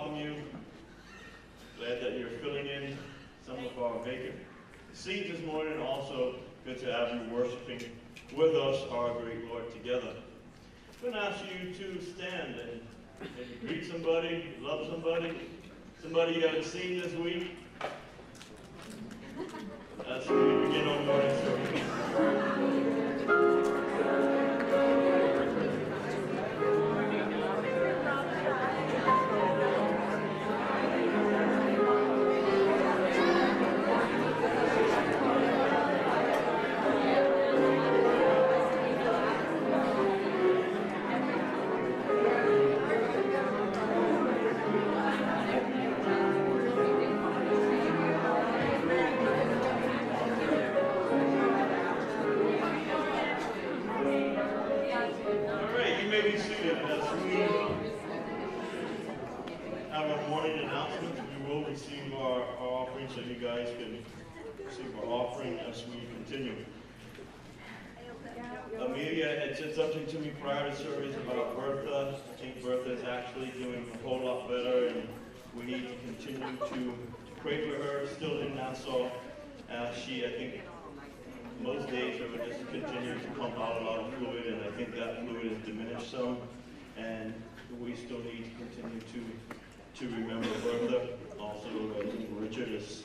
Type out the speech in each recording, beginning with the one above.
welcome you. Glad that you're filling in some of our vacant seats this morning, and also good to have you worshiping with us, our great Lord, together. I'm going to ask you to stand and maybe greet somebody, love somebody you haven't seen this week. As we begin our morning service. So you guys can receive our offering as we continue. Amelia had said something to me prior to service about Bertha. I think Bertha is actually doing a whole lot better, and we need to continue to pray for her. Still in Nassau. She, I think, most days her would just continue to pump out a lot of fluid, and I think that fluid has diminished some, and we still need to continue to remember Bertha. Also, Richard is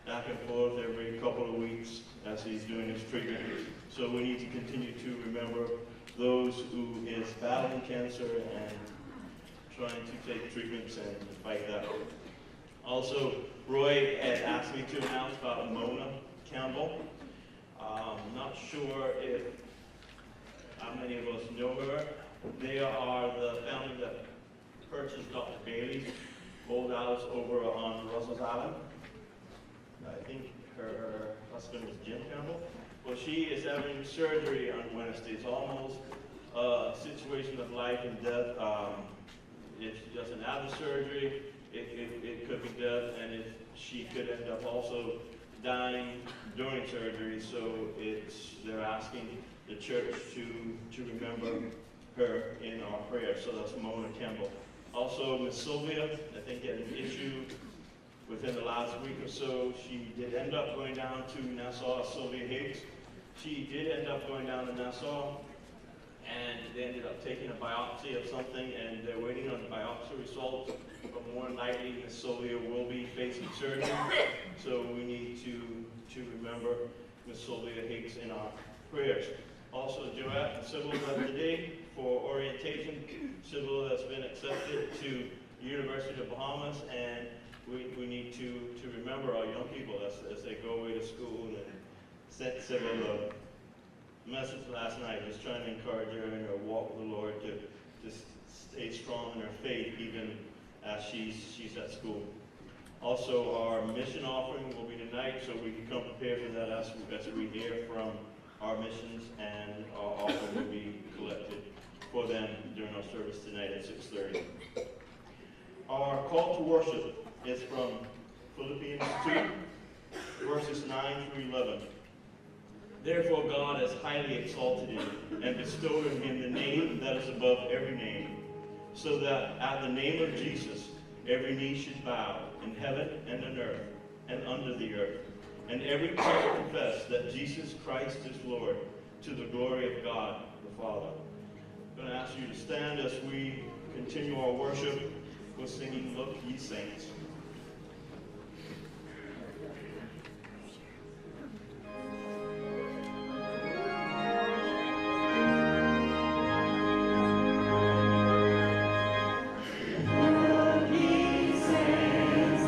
back and forth every couple of weeks as he's doing his treatment. So we need to continue to remember those who is battling cancer and trying to take treatments and fight that. Also, Roy had asked me to announce about Mona Campbell. I'm not sure how many of us know her. They are the family that purchased Dr. Bailey's old house over on Russell's Island. I think her husband was Jim Campbell. Well, she is having surgery on Wednesday. It's almost a situation of life and death. If she doesn't have the surgery, it could be death, and if she could end up also dying during surgery. So they're asking the church to remember her in our prayers. So that's Mona Campbell. Also, Miss Sylvia, I think, had an issue within the last week or so. She did end up going down to Nassau, Sylvia Higgs. She did end up going down to Nassau, and they ended up taking a biopsy of something, and they're waiting on the biopsy results. But more than likely, Miss Sylvia will be facing surgery. So we need to remember Miss Sylvia Higgs in our prayers. Also, Joette and Sybil have today for orientation. Sybil has been accepted to the University of Bahamas, and we need to remember our young people as they go away to school. And sent Sybil a message last night, just trying to encourage her in her walk with the Lord to stay strong in her faith, even as she's at school. Also, our mission offering will be tonight, so we can come prepared for that as we hear from our missions, and our offering will be collected for them during our service tonight at 6:30. Our call to worship is from Philippians 2, verses 9 through 11. Therefore God has highly exalted him and bestowed on him the name that is above every name, so that at the name of Jesus every knee should bow in heaven and on earth and under the earth, and every tongue confess that Jesus Christ is Lord, to the glory of God the Father. I'm going to ask you to stand as we continue our worship with singing Look Ye Saints. Victorious, and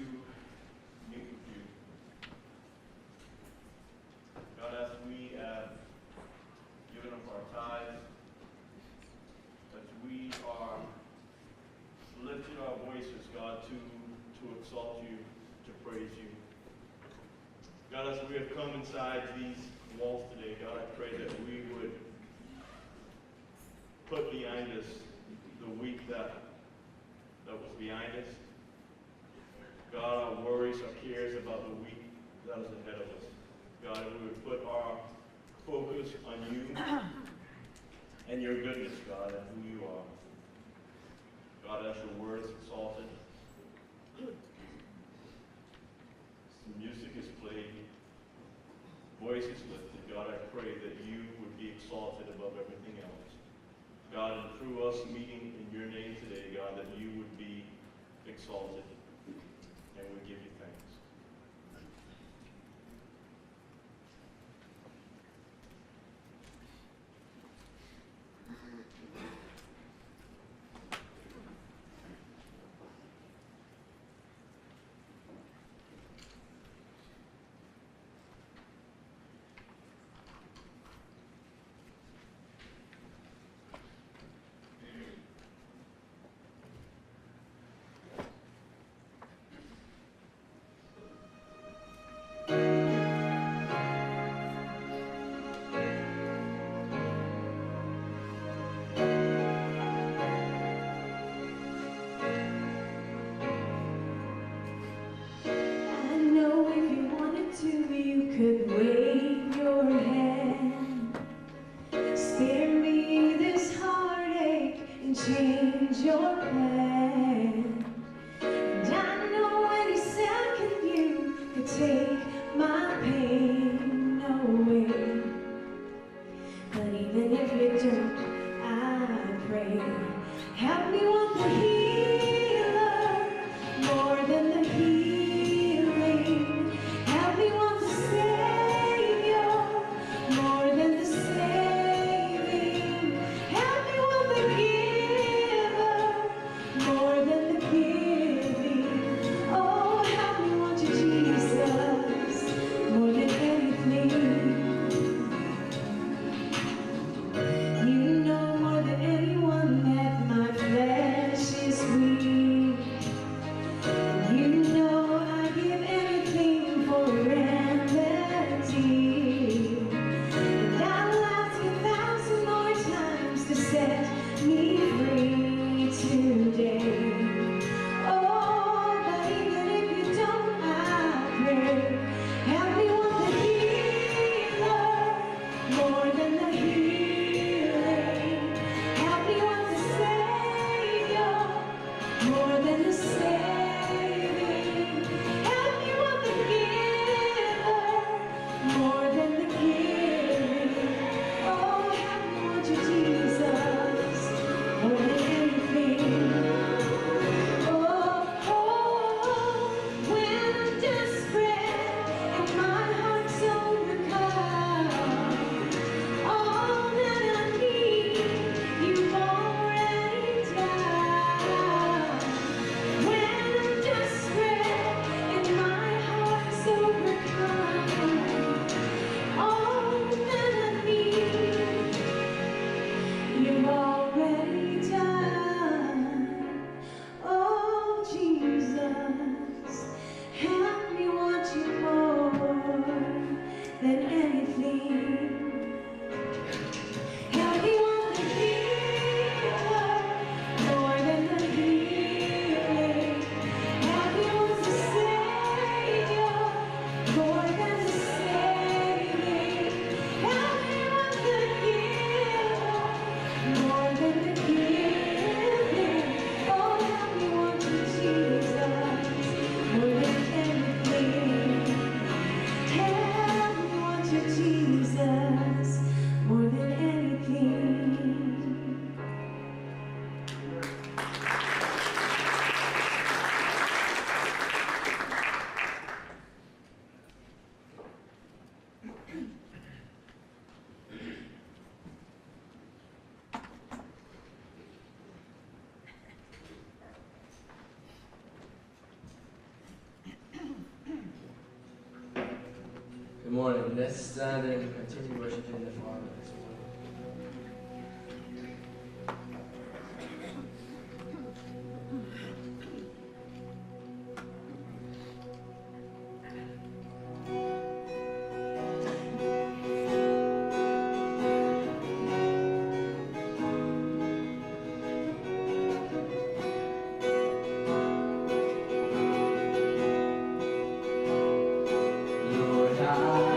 to meet with you. God, as we have given up our tithes, as we are lifting our voices, God, to exalt you, to praise you. God, as we have come inside these walls today, God, I pray that we would put behind us the week that was behind us. God, our worries, our cares about the week that is ahead of us. God, that we would put our focus on you and your goodness, God, and who you are. God, as your word is exalted, the music is played, voice is lifted. God, I pray that you would be exalted above everything else. God, and through us meeting in your name today, God, that you would be exalted, and we give you thanks. Could wave your hand, spare me this heartache and change your plan. And I know any second you could take my pain away. But even if you don't, I pray, help me want the healer more than the healing. Help me want the Savior more than the saving. Help me want the giver more than the giving. Oh, help me want you, Jesus, more than morning. Let's stand and continue worshiping the Father this morning. Lord, I come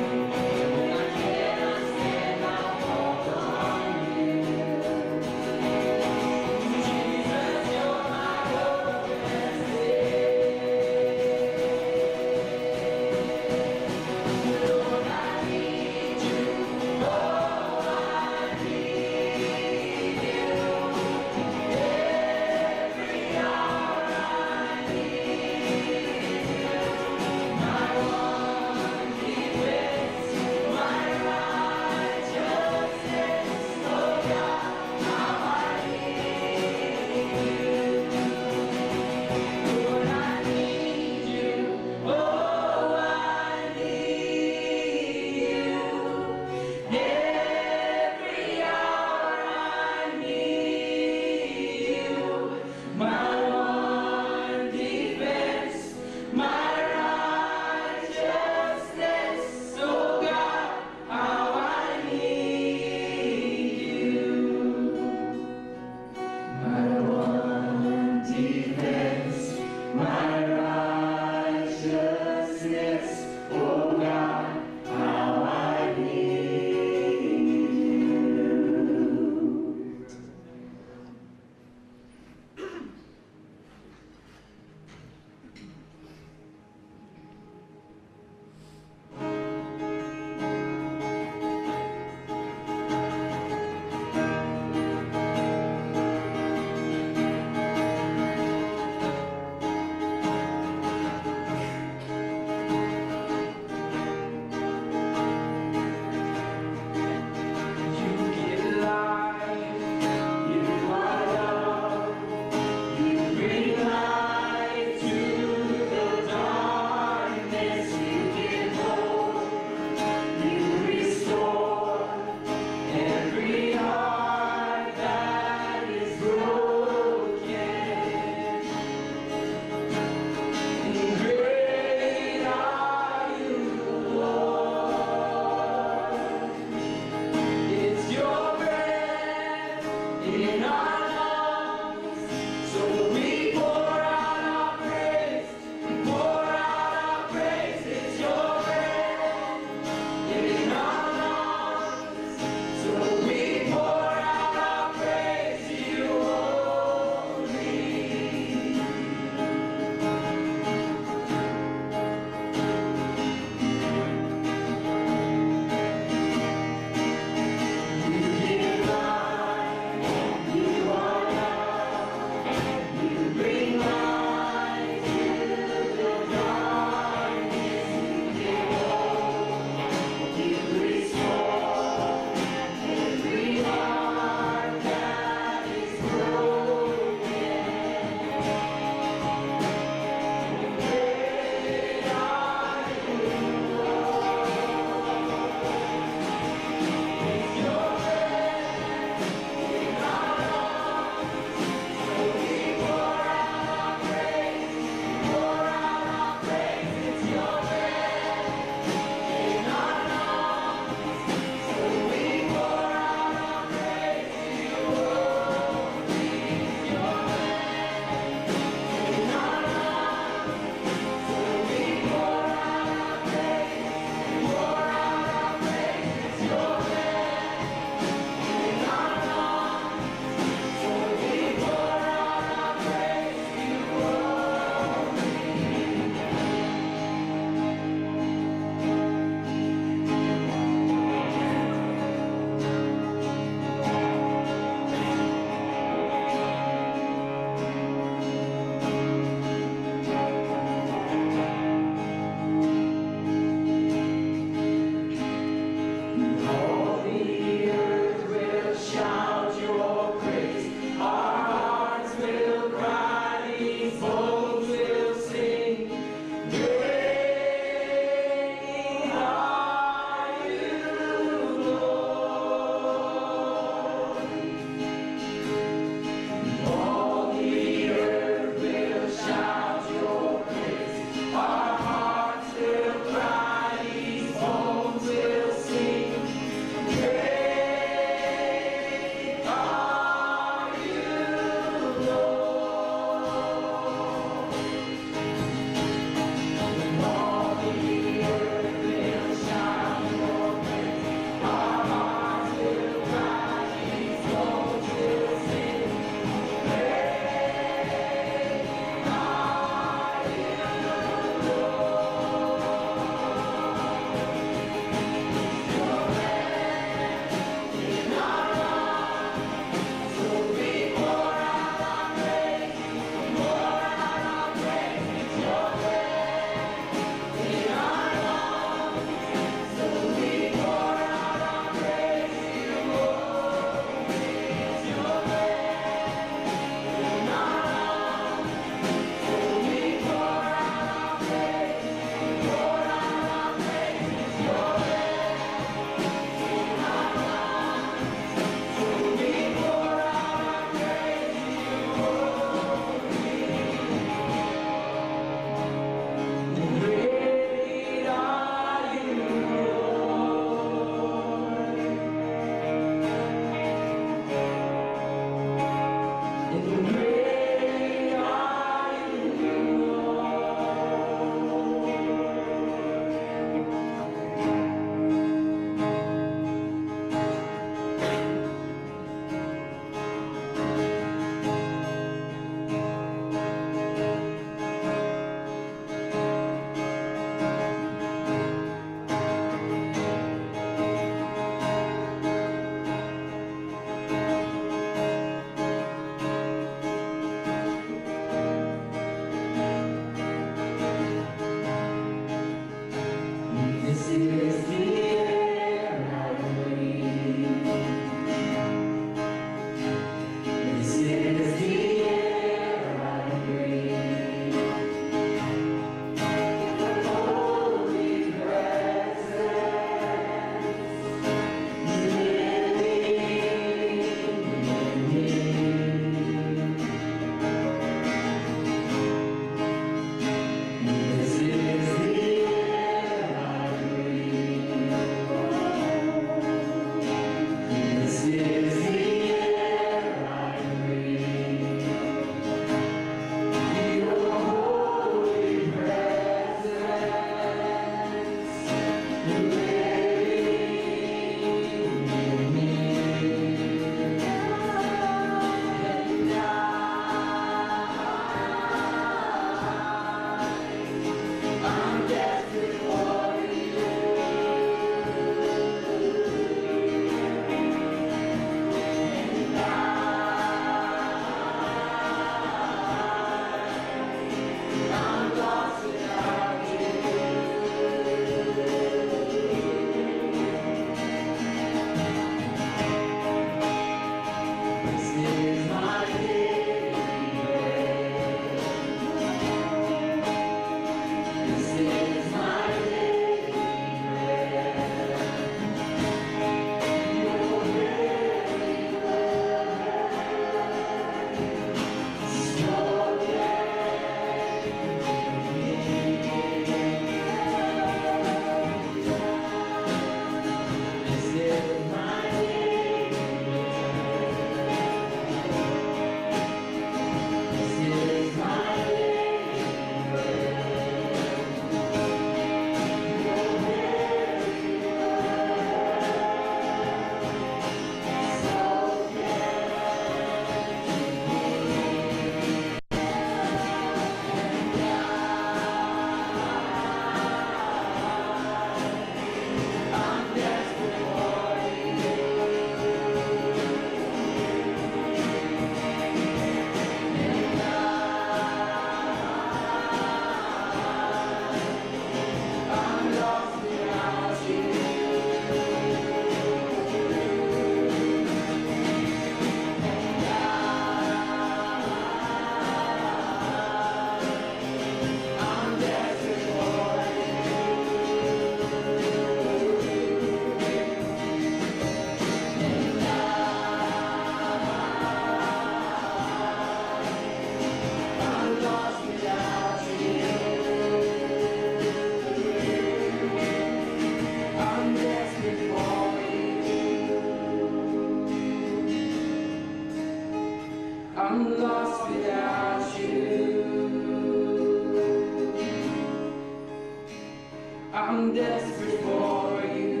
I'm desperate for you.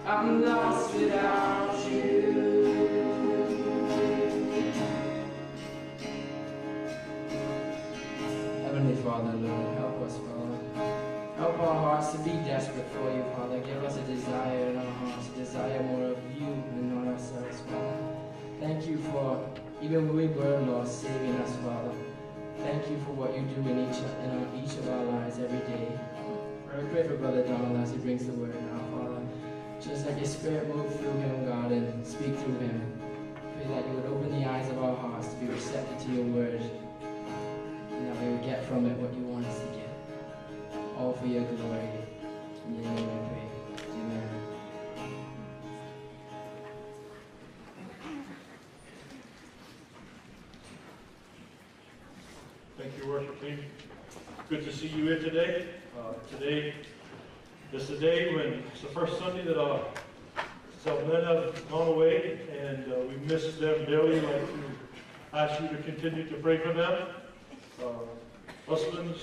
I'm lost without you. Heavenly Father, Lord, help us, Father. Help our hearts to be desperate for you, Father. Give us a desire in our hearts, a desire more of you and not ourselves, Father. Thank you for, even when we were lost, saving us, Father. Thank you for what you do in each of our lives every day. I pray for Brother Donald as he brings the word now, Father. Just let your Spirit move through him, God, and speak through him. Pray that you would open the eyes of our hearts to be receptive to your word, and that we would get from it what you want us to get. All for your glory. In your name I pray. Amen. Thank you, worship team. Good to see you here today. Today is the day when it's the first Sunday that our men have gone away, and we miss them dearly. I'd like to ask you to continue to pray for them. Husbands,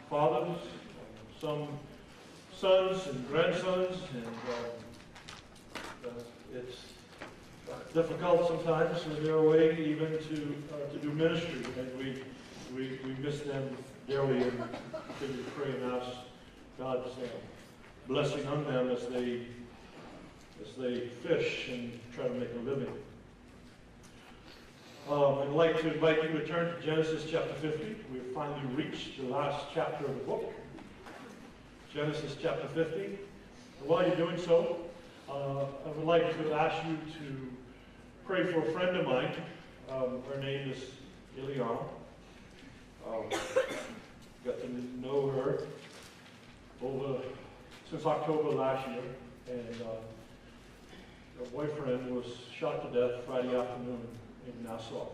fathers, some sons and grandsons, and it's difficult sometimes when they're away, even to do ministry, and we miss them dearly, and continue to pray and ask God's blessing on them as they fish and try to make a living. I'd like to invite you to turn to Genesis chapter 50. We've finally reached the last chapter of the book. Genesis chapter 50. And while you're doing so, I would like to ask you to pray for a friend of mine. Her name is Ileana. Got to know her since October last year, and her boyfriend was shot to death Friday afternoon in Nassau.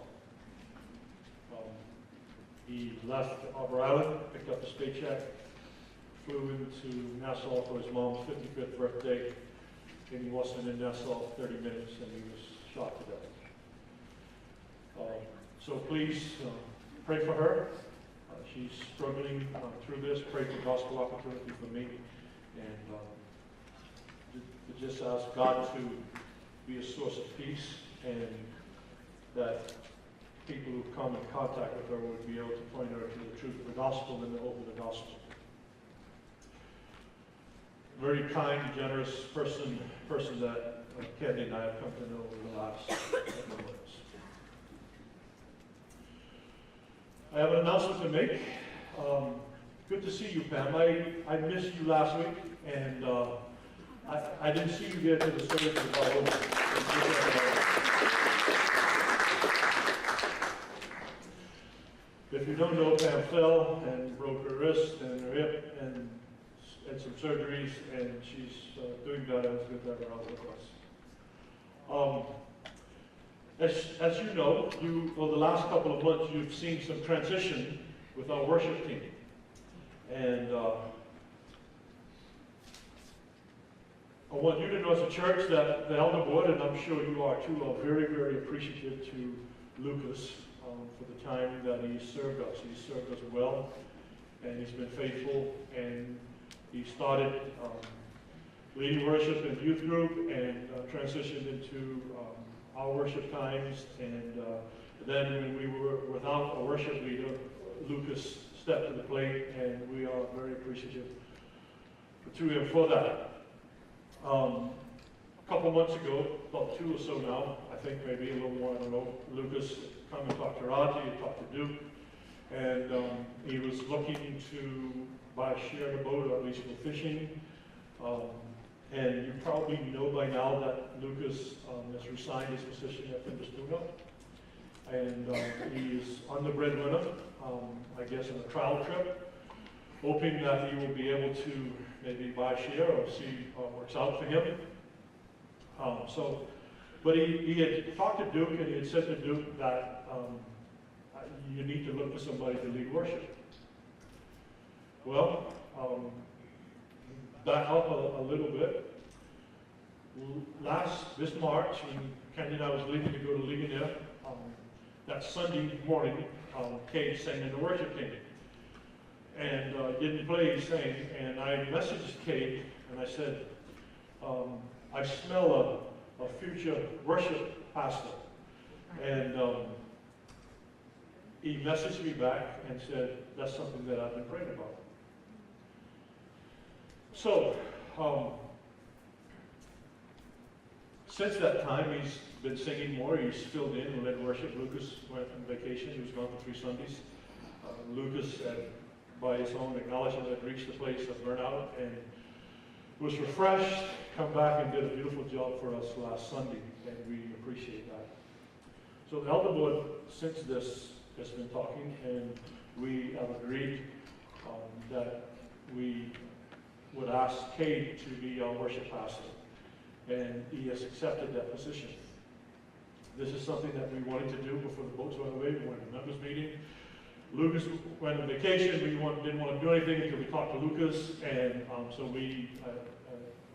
He left Arbor Island, picked up his paycheck, flew into Nassau for his mom's 55th birthday, and he wasn't in Nassau 30 minutes, and he was shot to death. So please pray for her. She's struggling through this. Pray for gospel opportunity for me, and to just ask God to be a source of peace, and that people who come in contact with her would be able to point her to the truth of the gospel and the hope of the gospel. Very kind, generous person that Candy and I have come to know over the last couple of months. I have an announcement to make. Good to see you, Pam. I missed you last week, and I didn't see you get to the service was all over. If you don't know, Pam fell and broke her wrist and her hip and had some surgeries, and she's doing better and is good to have her out with us. As you know, over the last couple of months, you've seen some transition with our worship team. And I want you to know as a church that the elder board, and I'm sure you are too, are very, very appreciative to Lucas for the time that he served us. He served us well, and he's been faithful, and he started leading worship in youth group and transitioned into our worship times, and then when we were without a worship leader, Lucas stepped to the plate, and we are very appreciative to him for that. A couple months ago, about 2 or so now, I think maybe a little more, I don't know, Lucas come and talk to Raji, and talk to Duke, and he was looking to share the boat, or at least go fishing. And you probably know by now that Lucas has resigned his position at Fimbestuna, and he is on the breadwinner, I guess, on a trial trip, hoping that he will be able to maybe buy a share or see how it works out for him. But he had talked to Duke, and he had said to Duke that you need to look for somebody to lead worship. Well, back up a little bit. This March, when Kenny and I was leaving to go to Ligonier, that Sunday morning, Kate sang in the worship team. and didn't play, he sang, and I messaged Kate, and I said, I smell a future worship pastor. And he messaged me back and said, that's something that I've been praying about. So, since that time, he's been singing more. He's filled in and led worship. Lucas went on vacation. He was gone for 3 Sundays. Lucas, by his own acknowledgement, had reached the place of burnout and was refreshed, come back and did a beautiful job for us last Sunday, and we appreciate that. So the elder board, since this, has been talking, and we have agreed that we would ask Cade to be our worship pastor, and he has accepted that position. This is something that we wanted to do before the boats went away. We went to a members meeting. Lucas went on vacation. We didn't want to do anything until we talked to Lucas, and so we,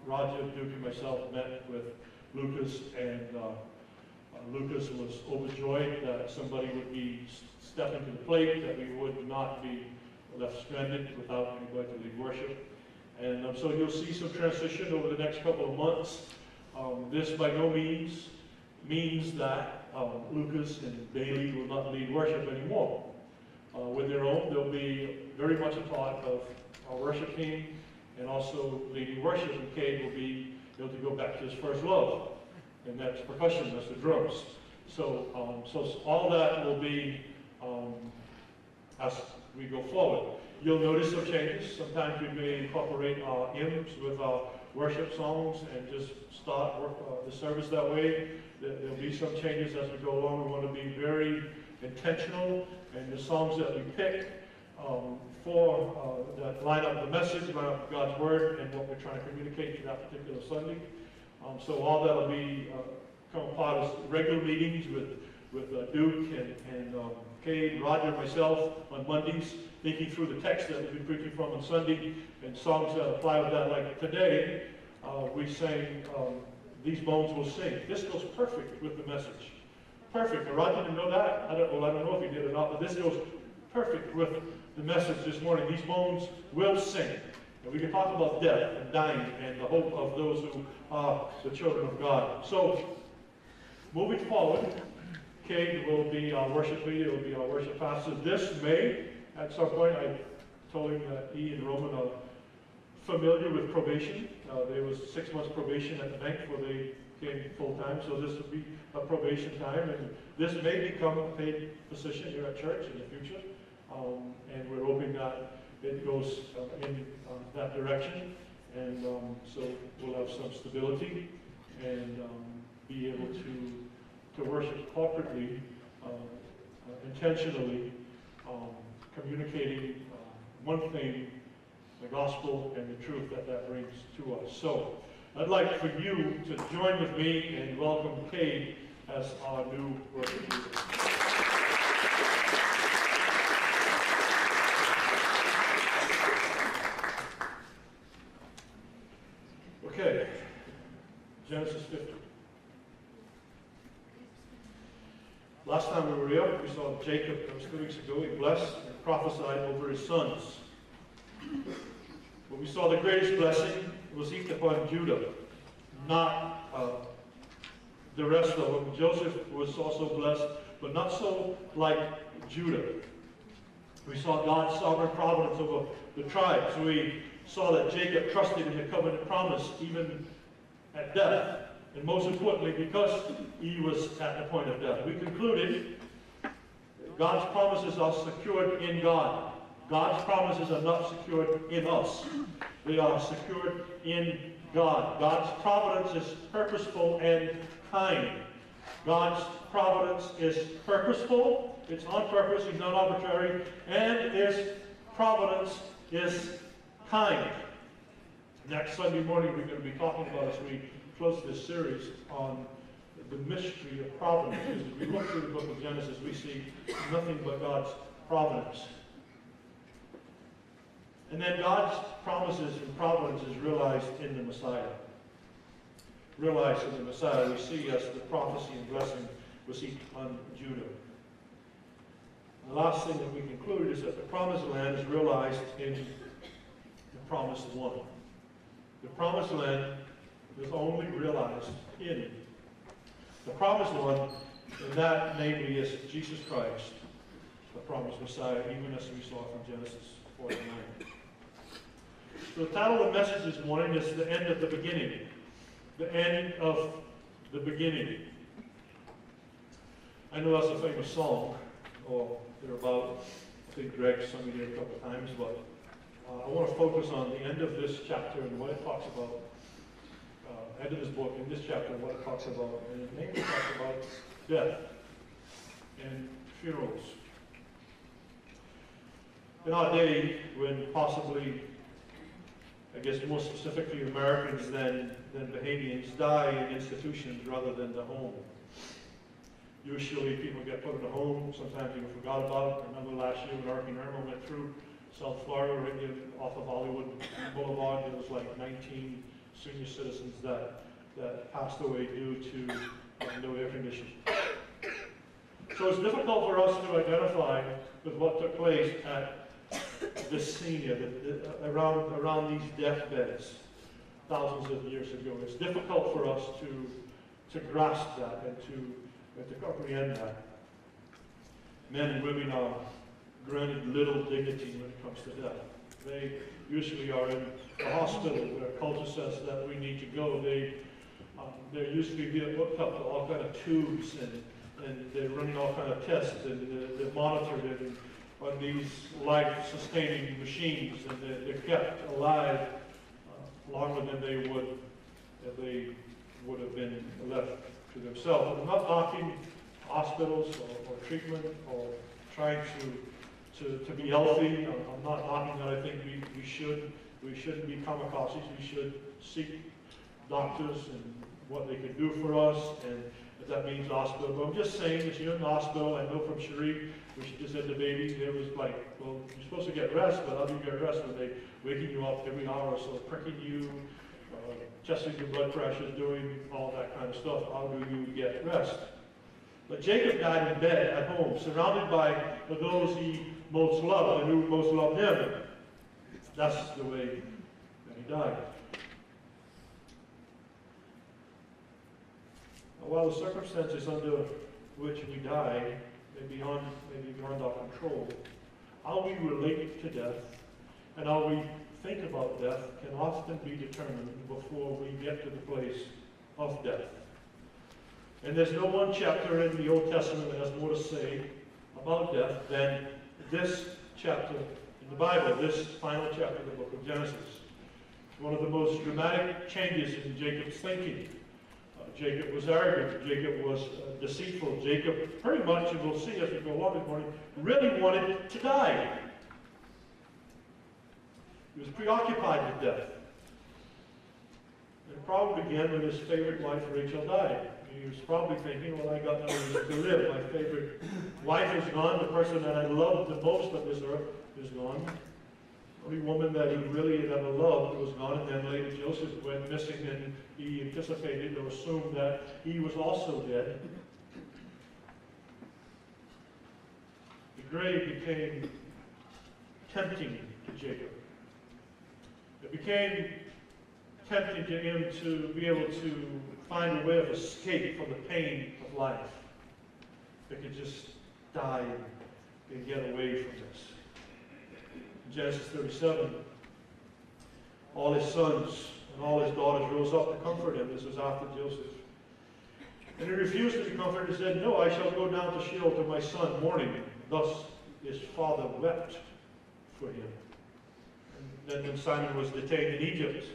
Roger, Duke, and myself met with Lucas, and Lucas was overjoyed that somebody would be stepping to the plate, that we would not be left stranded without anybody to lead worship. And so you'll see some transition over the next couple of months. This by no means means that Lucas and Bailey will not lead worship anymore. With their own, they'll be very much a part of our worship team and also leading worship. And Cade will be able to go back to his first love, and that's percussion, that's the drums. So, so all that will be as we go forward. You'll notice some changes. Sometimes we may incorporate our hymns with our worship songs and just start the service that way. There'll be some changes as we go along. We want to be very intentional, and the songs that we pick that line up the message, line up God's Word, and what we're trying to communicate to that particular Sunday. So all that will be come part of regular meetings with Duke and Cade, Roger, myself on Mondays, thinking through the text that we've been preaching from on Sunday, and songs that apply with that. Like today, we sang These Bones Will Sing. This goes perfect with the message. Perfect. And Roger didn't know that. I don't know if he did or not, but this goes perfect with the message this morning. These bones will sing. And we can talk about death and dying and the hope of those who are the children of God. So, moving forward, Cade will be our worship leader, will be our worship pastor. This May, at some point, I told him that he and Roman are familiar with probation. There was 6 months probation at the bank before they came full-time, so this will be a probation time, and this may become a paid position here at church in the future, and we're hoping that it goes in that direction, and so we'll have some stability and be able to worship corporately, intentionally, communicating one thing, the gospel and the truth that brings to us. So I'd like for you to join with me and welcome Cade as our new worship leader. Okay, Genesis 50. Last time we were here, we saw Jacob, that was 2 weeks ago. He blessed and prophesied over his sons. But we saw the greatest blessing was heaped upon Judah, not the rest of them. Joseph was also blessed, but not so like Judah. We saw God's sovereign providence over the tribes. We saw that Jacob trusted in the covenant promise even at death. And most importantly, because he was at the point of death. We concluded God's promises are secured in God. God's promises are not secured in us. They are secured in God. God's providence is purposeful and kind. God's providence is purposeful. It's on purpose. He's not arbitrary. And His providence is kind. Next Sunday morning, we're going to be talking about, as we close this series, on the mystery of providence. As we look through the book of Genesis, we see nothing but God's providence. And then God's promises and providence is realized in the Messiah. Realized in the Messiah, we see as the prophecy and blessing was heaped on Judah. The last thing that we conclude is that the promised land is realized in the promised one. The promised land is only realized in the promised one, and that namely is Jesus Christ, the promised Messiah, even as we saw from Genesis 49. So the title of the message this morning is The End of the Beginning. The End of the Beginning. I know that's a famous song, or thereabout. I think Greg sung it here a couple of times, but I want to focus on the end of this chapter and what it talks about. End of this book, in this chapter, what it talks about. And it mainly talks about death and funerals. In our day, when possibly, I guess more specifically Americans than Bahamians die in institutions rather than the home. Usually people get put in a home, sometimes even forgot about. I remember last year when Hurricane Irma went through South Florida, right off of Hollywood Boulevard, there was like 19 senior citizens that passed away due to no air conditioning. So it's difficult for us to identify with what took place at this scene here, around these deathbeds thousands of years ago. It's difficult for us to grasp that and to comprehend that. Men and women are granted little dignity when it comes to death. They usually are in a hospital where culture says that we need to go. They're usually being hooked up to all kind of tubes, and they're running all kind of tests, and they're monitored on these life-sustaining machines, and they're kept alive longer than they would if they would have been left to themselves. I'm not knocking hospitals or treatment or trying to be healthy. I'm not knocking that. I think we shouldn't be kamikazes. We should seek doctors and what they can do for us, and if that means hospital. But I'm just saying, if you're in the hospital, I know from Cherie, when she just had the baby, there was like, well, you're supposed to get rest, but how do you get rest when they waking you up every hour or so, pricking you, testing your blood pressure, doing all that kind of stuff? How do you get rest? But Jacob died in bed at home, surrounded by those he most loved and who most loved him. That's the way that he died. While the circumstances under which we die may be beyond our control, how we relate to death and how we think about death can often be determined before we get to the place of death. And there's no one chapter in the Old Testament that has more to say about death than this chapter in the Bible, this final chapter of the book of Genesis. It's one of the most dramatic changes in Jacob's thinking. Jacob was arrogant. Jacob was deceitful. Jacob, pretty much, and we'll see as we go along this morning, really wanted to die. He was preoccupied with death. It probably began when his favorite wife, Rachel, died. He was probably thinking, well, I got no reason to live. My favorite wife is gone. The person that I loved the most of this earth is gone. The only woman that he really had ever loved was gone, and then later Joseph went missing, and he anticipated or assumed that he was also dead. The grave became tempting to Jacob. It became tempting to him to be able to find a way of escape from the pain of life. They could just die and get away from this. In Genesis 37, all his sons and all his daughters rose up to comfort him. This was after Joseph. And he refused to be comforted and said, "No, I shall go down to Sheol to my son, mourning." Thus his father wept for him. And then when Simon was detained in Egypt,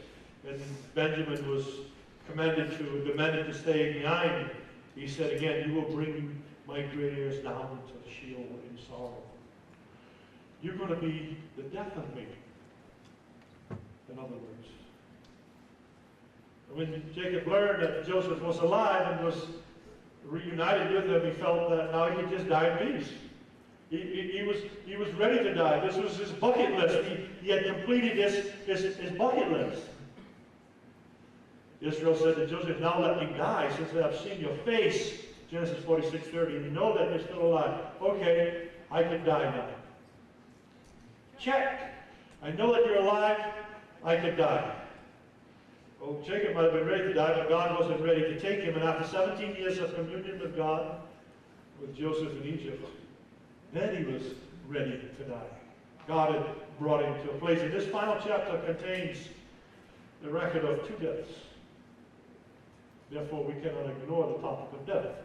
and Benjamin was demanded to stay behind, he said again, "You will bring my gray hairs down to Sheol in sorrow. You're going to be the death of me." In other words, when Jacob learned that Joseph was alive and was reunited with him, he felt that now he could just die in peace. He was ready to die. This was his bucket list. He had completed his bucket list. Israel said to Joseph, "Now let me die, since I have seen your face." Genesis 46:30. You know that you're still alive. Okay, I can die now. Check. I know that you're alive. I can die. Well, Jacob might have been ready to die, but God wasn't ready to take him. And after 17 years of communion with God, with Joseph in Egypt, then he was ready to die. God had brought him to a place. And this final chapter contains the record of 2 deaths. Therefore, we cannot ignore the topic of death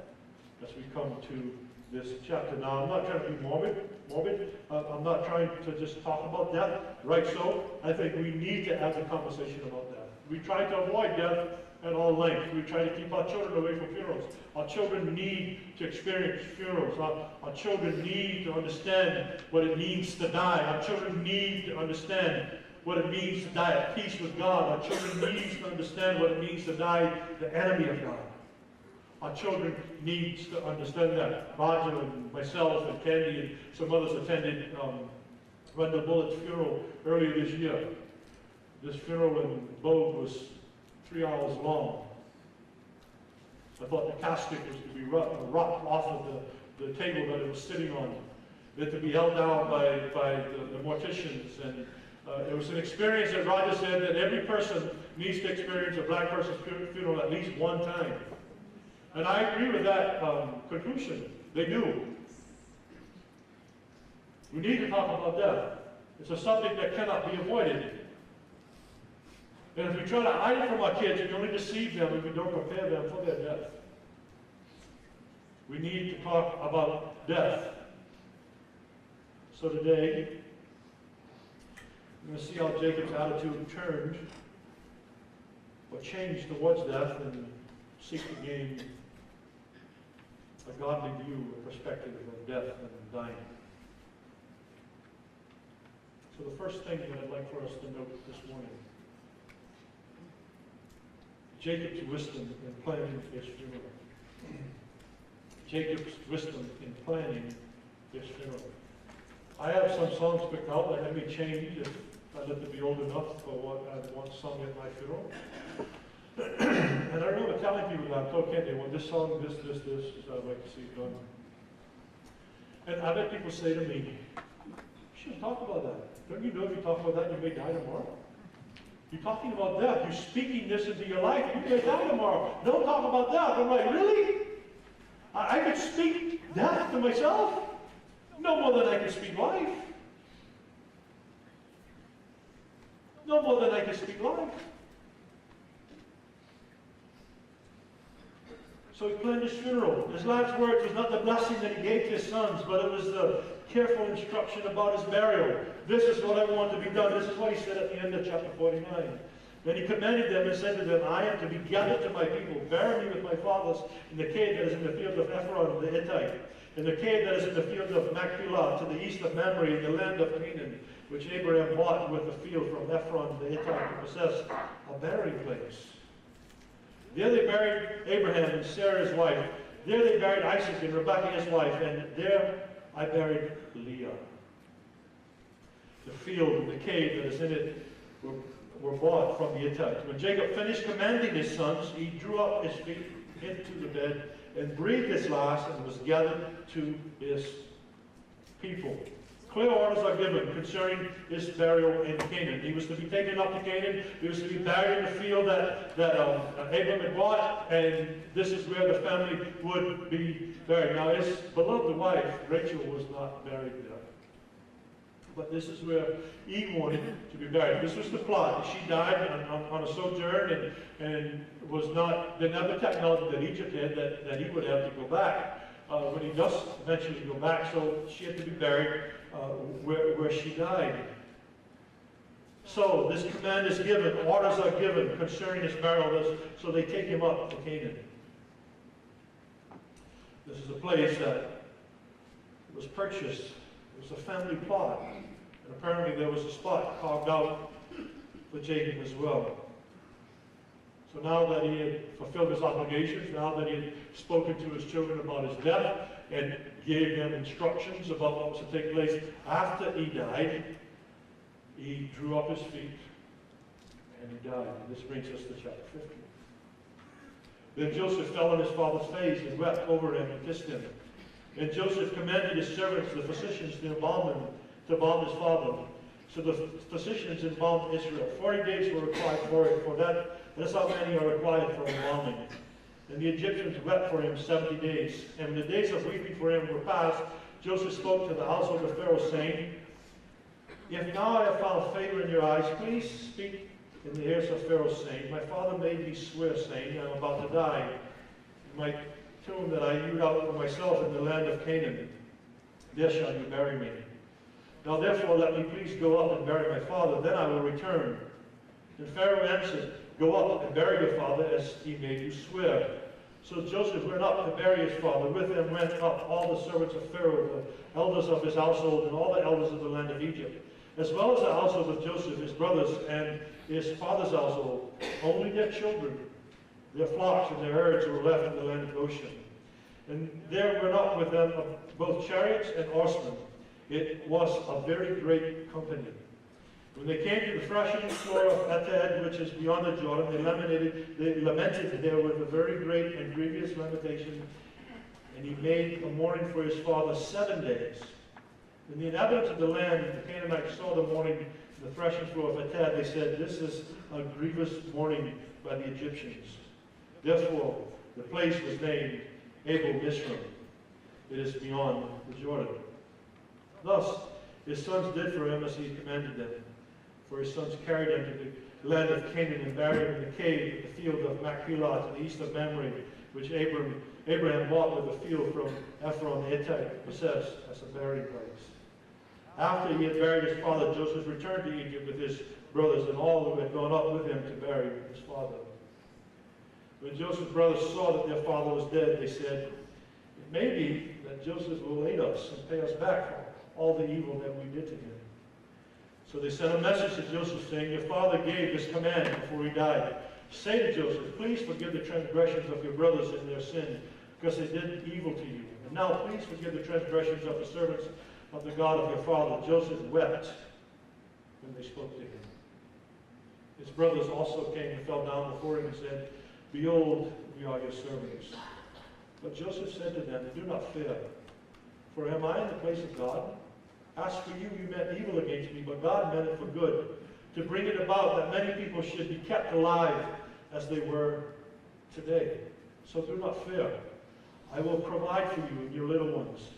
as we come to this chapter. Now, I'm not trying to be morbid. I'm not trying to just talk about death. Right so, I think we need to have a conversation about death. We try to avoid death at all lengths. We try to keep our children away from funerals. Our children need to experience funerals. Our children need to understand what it means to die. Our children need to understand what it means to die at peace with God. Our children need to understand what it means to die the enemy of God. Our children need to understand that. Roger and myself and Candy and some others attended Randall Bullett's funeral earlier this year. This funeral in Bogue was 3 hours long. I thought the casket was to be rocked off of the table that it was sitting on. It to be held down by the morticians. And it was an experience that Roger said that every person needs to experience a black person's funeral at least one time. And I agree with that conclusion. They do. We need to talk about death. It's a subject that cannot be avoided. And if we try to hide it from our kids, we only deceive them if we don't prepare them for their death. We need to talk about death. So today, we're going to see how Jacob's attitude turned or changed towards death and seek to gain a godly view, a perspective of death and dying. So the first thing that I'd like for us to note this morning, Jacob's wisdom in planning his funeral. Jacob's wisdom in planning his funeral. I have some songs picked out that I may change if I let them be old enough for what I once sung at my funeral. And I remember telling people that I told Kent, they want this song, this, I'd like to see it done. And I've had people say to me, you shouldn't talk about that. Don't you know if you talk about that, you may die tomorrow? You're talking about death. You're speaking this into your life. You may die tomorrow. Don't talk about death. I'm like, really? I could speak death to myself? No more than I can speak life. No more than I can speak life. So he planned his funeral. His last words was not the blessing that he gave to his sons, but it was the careful instruction about his burial. This is what I want to be done. This is what he said at the end of chapter 49. Then he commanded them and said to them, I am to be gathered to my people. Bury me with my fathers in the cave that is in the field of Ephron the Hittite, in the cave that is in the field of Machpelah, to the east of Mamre, in the land of Canaan, which Abraham bought with the field from Ephron the Hittite to possess a burying place. There they buried Abraham and Sarah his wife. There they buried Isaac and Rebekah his wife. And there I buried Leah. The field and the cave that is in it were bought from the Hittites. When Jacob finished commanding his sons, he drew up his feet into the bed and breathed his last and was gathered to his people. Clear orders are given concerning his burial in Canaan. He was to be taken up to Canaan. He was to be buried in the field that Abraham had bought, and this is where the family would be buried. Now, his beloved wife, Rachel, was not buried there. But this is where he wanted to be buried. This was the plot. She died on a sojourn and didn't have the technology that Egypt had that he would have to go back when he does eventually go back. So she had to be buried where she died. So this command is given, orders are given concerning his burial, so they take him up to Canaan. This is a place that was purchased. It was a family plot. And apparently there was a spot carved out for Jacob as well. So now that he had fulfilled his obligations, now that he had spoken to his children about his death and gave them instructions about what was to take place after he died, he drew up his feet and he died. And this brings us to chapter 50. Then Joseph fell on his father's face and wept over him and kissed him. And Joseph commanded his servants, the physicians, to embalm his father. So the physicians embalmed Israel. 40 days were required for it, that's how many are required for embalming. And the Egyptians wept for him 70 days. And when the days of weeping for him were past, Joseph spoke to the household of Pharaoh, saying, "If now I have found favor in your eyes, please speak in the ears of Pharaoh, saying, My father made me swear, saying, I am about to die. In my tomb that I hewed out for myself in the land of Canaan, there shall you bury me. Now therefore let me please go up and bury my father, then I will return." And Pharaoh answered, "Go up and bury your father as he made you swear." So Joseph went up to bury his father. With him went up all the servants of Pharaoh, the elders of his household, and all the elders of the land of Egypt, as well as the household of Joseph, his brothers, and his father's household. Only their children, their flocks, and their herds were left in the land of Goshen. And there went up with them both chariots and horsemen. It was a very great company. When they came to the threshing floor of Atad, which is beyond the Jordan, they lamented there with a very great and grievous lamentation. And he made a mourning for his father 7 days. When the inhabitants of the land, the Canaanites, saw the mourning in the threshing floor of Atad, they said, "This is a grievous mourning by the Egyptians." Therefore, the place was named Abel Mizraim. It is beyond the Jordan. Thus, his sons did for him as he commanded them. For his sons carried him to the land of Canaan and buried him in the cave at the field of Machpelah to the east of Mamre, which Abraham bought with a field from Ephron the Hittite, possessed as a burying place. After he had buried his father, Joseph returned to Egypt with his brothers and all who had gone up with him to bury his father. When Joseph's brothers saw that their father was dead, they said, "It may be that Joseph will aid us and pay us back for all the evil that we did to him." So they sent a message to Joseph saying, "Your father gave this command before he died. Say to Joseph, please forgive the transgressions of your brothers and their sin, because they did evil to you. And now please forgive the transgressions of the servants of the God of your father." Joseph wept when they spoke to him. His brothers also came and fell down before him and said, "Behold, we are your servants." But Joseph said to them, "Do not fear, for am I in the place of God? As for you, you meant evil against me, but God meant it for good, to bring it about that many people should be kept alive as they were today. So do not fear. I will provide for you and your little ones."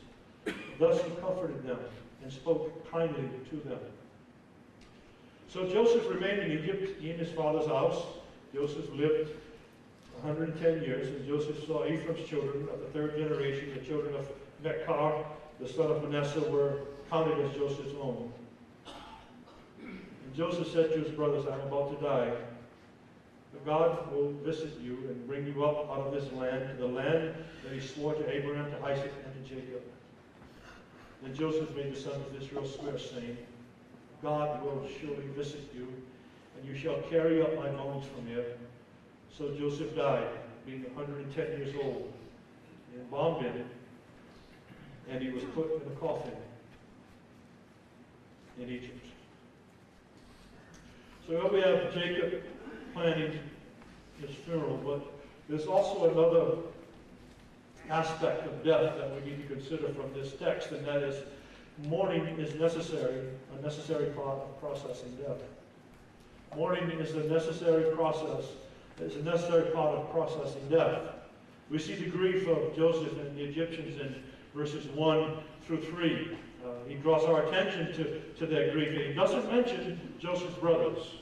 Thus he comforted them and spoke kindly to them. So Joseph remained in Egypt in his father's house. Joseph lived 110 years, and Joseph saw Ephraim's children of the third generation, the children of Machir, the son of Manasseh, were counted as Joseph's own. And Joseph said to his brothers, "I am about to die, but God will visit you and bring you up out of this land, to the land that he swore to Abraham, to Isaac, and to Jacob." Then Joseph made the sons of Israel swear, saying, "God will surely visit you, and you shall carry up my bones from here." So Joseph died, being 110 years old. He embalmed him, and he was put in a coffin in Egypt. So here we have Jacob planning his funeral, but there's also another aspect of death that we need to consider from this text, and that is mourning is necessary, a necessary part of processing death. Mourning is a necessary process, is a necessary part of processing death. We see the grief of Joseph and the Egyptians in verses 1 through 3. He draws our attention to their grief. He doesn't mention Joseph's brothers.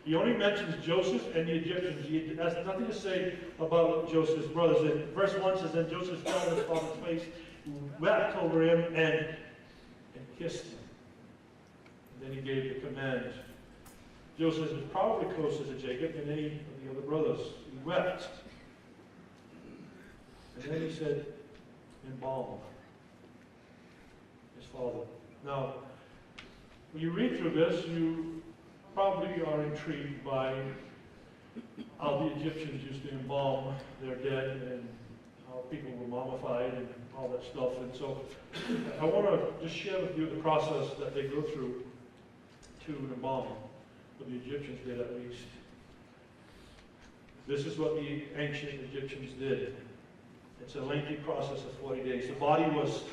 He only mentions Joseph and the Egyptians. He has nothing to say about Joseph's brothers. And verse 1 says, "Then Joseph fell on his father's face, wept over him, and kissed him." And then he gave the command. Joseph is probably closer to Jacob than any of the other brothers. He wept. And then he said, "Embalm his father." Now, when you read through this, you probably are intrigued by how the Egyptians used to embalm their dead and how people were mummified and all that stuff. And so I want to just share with you the process that they go through to embalm, what the Egyptians did at least. This is what the ancient Egyptians did. It's a lengthy process of 40 days. The body was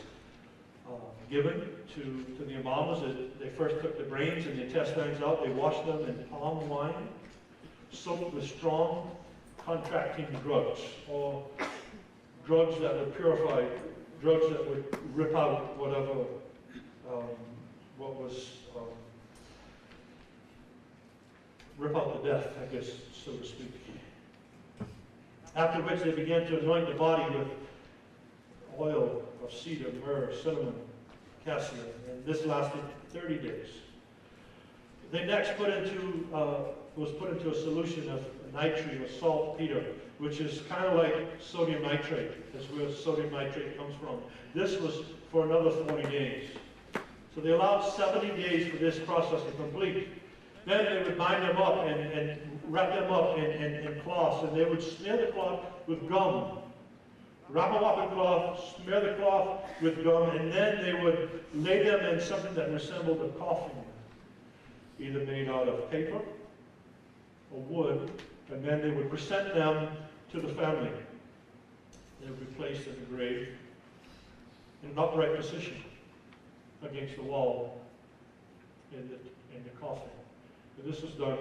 given to the embalmers. They first took the brains and the intestines out. They washed them in palm wine, soaked with strong contracting drugs, or drugs that would purify, drugs that would rip out whatever, rip out the death, I guess, so to speak. After which they began to anoint the body with oil of cedar, myrrh, cinnamon, cassia, and this lasted 30 days. They next was put into a solution of nitrate or saltpeter, which is kind of like sodium nitrate. That's where sodium nitrate comes from. This was for another 40 days. So they allowed 70 days for this process to complete. Then they would bind them up and wrap them up in cloths, and they would smear the cloth with gum. Wrap them up in cloth, smear the cloth with gum, and then they would lay them in something that resembled a coffin, either made out of paper or wood, and then they would present them to the family. They would be placed in the grave in an upright position against the wall in the coffin. And this was done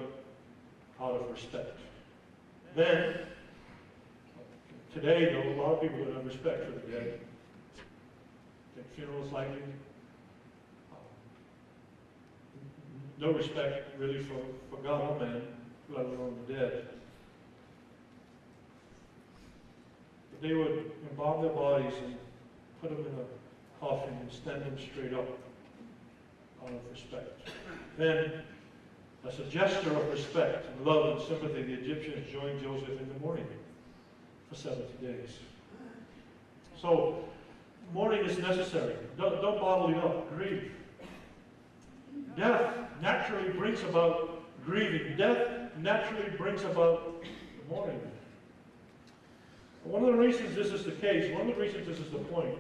out of respect. Then, today, though, a lot of people don't have respect for the dead. Take funerals lightly. No respect, really, for God or man, let alone the dead. But they would embalm their bodies and put them in a coffin and stand them straight up out of respect. Then, as a gesture of respect and love and sympathy, the Egyptians joined Joseph in the mourning for 70 days. So, mourning is necessary. Don't bottle it up. Grieve. Death naturally brings about grieving. Death naturally brings about mourning. One of the reasons this is the case, one of the reasons this is the point,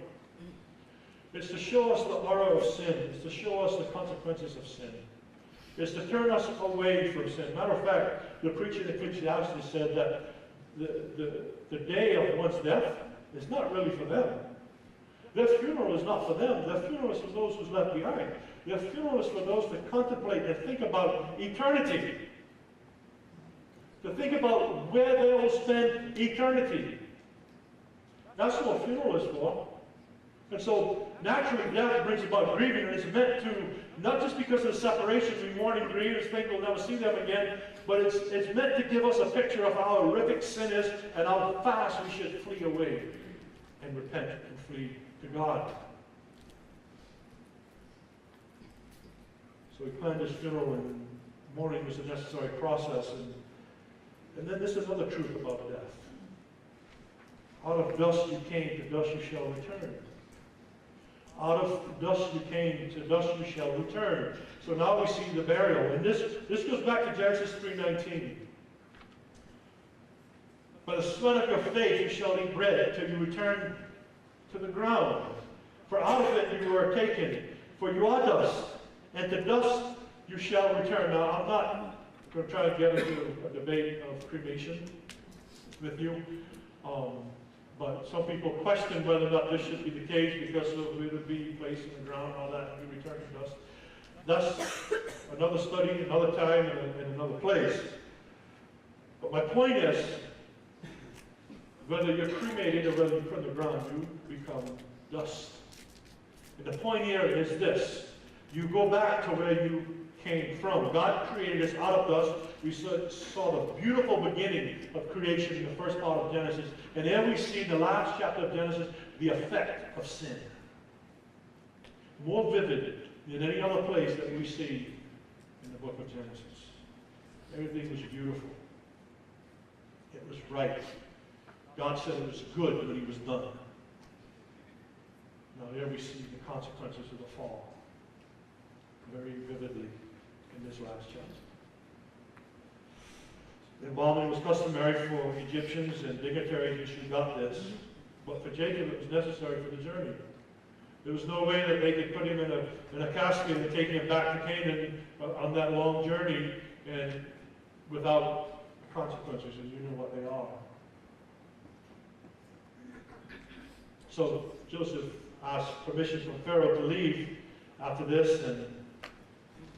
is to show us the horror of sin. It's to show us the consequences of sin. It's to turn us away from sin. Matter of fact, the preacher in Ecclesiastes said that the day of one's death is not really for them. Their funeral is not for them. Their funeral is for those who's left behind. Their funeral is for those that contemplate and think about eternity. To think about where they will spend eternity. That's what a funeral is for. And so, naturally, death brings about grieving, and it's meant to, not just because of the separation, we mourn and grieve and think we'll never see them again, but it's meant to give us a picture of how horrific sin is and how fast we should flee away and repent and flee to God. So we planned his funeral, and mourning was a necessary process. And then this is another truth about death. Out of dust you came, to dust you shall return. Out of dust you came, to dust you shall return. So now we see the burial. And this goes back to Genesis 3:19. By the sweat of your face you shall eat bread till you return to the ground. For out of it you were taken. For you are dust, and to dust you shall return. Now, I'm not going to try to get into a debate of cremation with you. But some people question whether or not this should be the case because we would be placed in the ground and all that, and we return to dust. That's another study, another time, and another place. But my point is, whether you're cremated or whether you're put in the ground, you become dust. And the point here is this. You go back to where you came from. God created us out of dust. We saw the beautiful beginning of creation in the first part of Genesis. And then we see in the last chapter of Genesis the effect of sin. More vivid than any other place that we see in the book of Genesis. Everything was beautiful. It was right. God said it was good when he was done. Now there we see the consequences of the fall very vividly in this last chapter. The embalming was customary for Egyptians and dignitaries who got this, but for Jacob it was necessary for the journey. There was no way that they could put him in a casket and take him back to Canaan on that long journey and without consequences, and you know what they are. So Joseph asked permission from Pharaoh to leave after this, and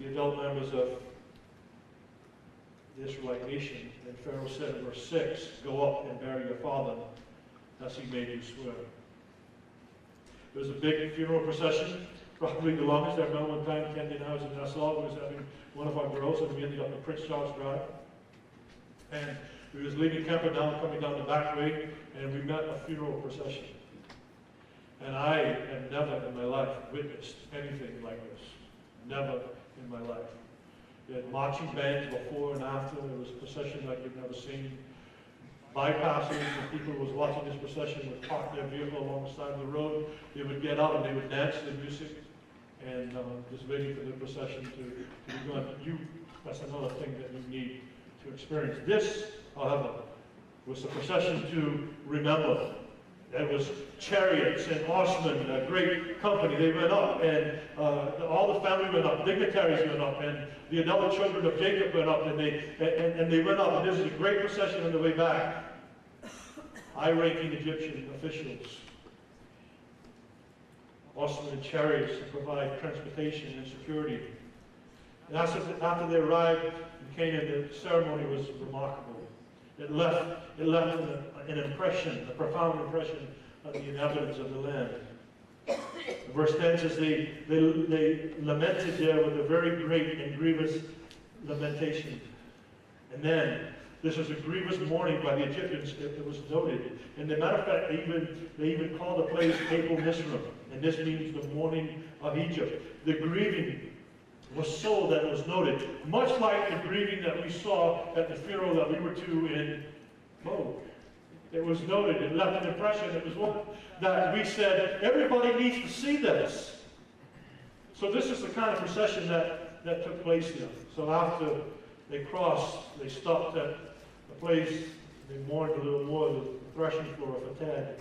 the adult members of the Israelite nation. And Pharaoh said in verse 6, "Go up and bury your father, as he made you swear." It was a big funeral procession, probably the longest I've known. One time, Candy and I was in Nassau. We was having one of our girls, and we ended up in Prince Charles Drive. And we was leaving Camperdown, coming down the back way, and we met a funeral procession. And I have never in my life witnessed anything like this. Never in my life. We had marching bands before and after. There was a procession like you've never seen. Bypasses, and people who was watching this procession would park their vehicle along the side of the road. They would get up and they would dance to the music, and just waiting for the procession to be gone. That's another thing that you need to experience. This, however, was a procession to remember. There was chariots and horsemen, a great company. They went up, and all the family went up. Dignitaries went up, and the adult children of Jacob went up, and they went up. And this is a great procession on the way back. High-ranking Egyptian officials, horsemen and chariots to provide transportation and security. And after they arrived in Canaan, the ceremony was remarkable. It left an impression, a profound impression on the inhabitants of the land. Verse 10 says they lamented there with a very great and grievous lamentation. And then, this was a grievous mourning by the Egyptians, it was noted. And as a matter of fact, they even called the place Abel Mizraim. And this means the mourning of Egypt. The grieving was so that it was noted, much like the grieving that we saw at the funeral that we were to in Moog. It was noted, it left an impression. It was one that we said, everybody needs to see this. So this is the kind of procession that took place here. So after they crossed, they stopped at a place, they mourned a little more, the threshing floor of Atad.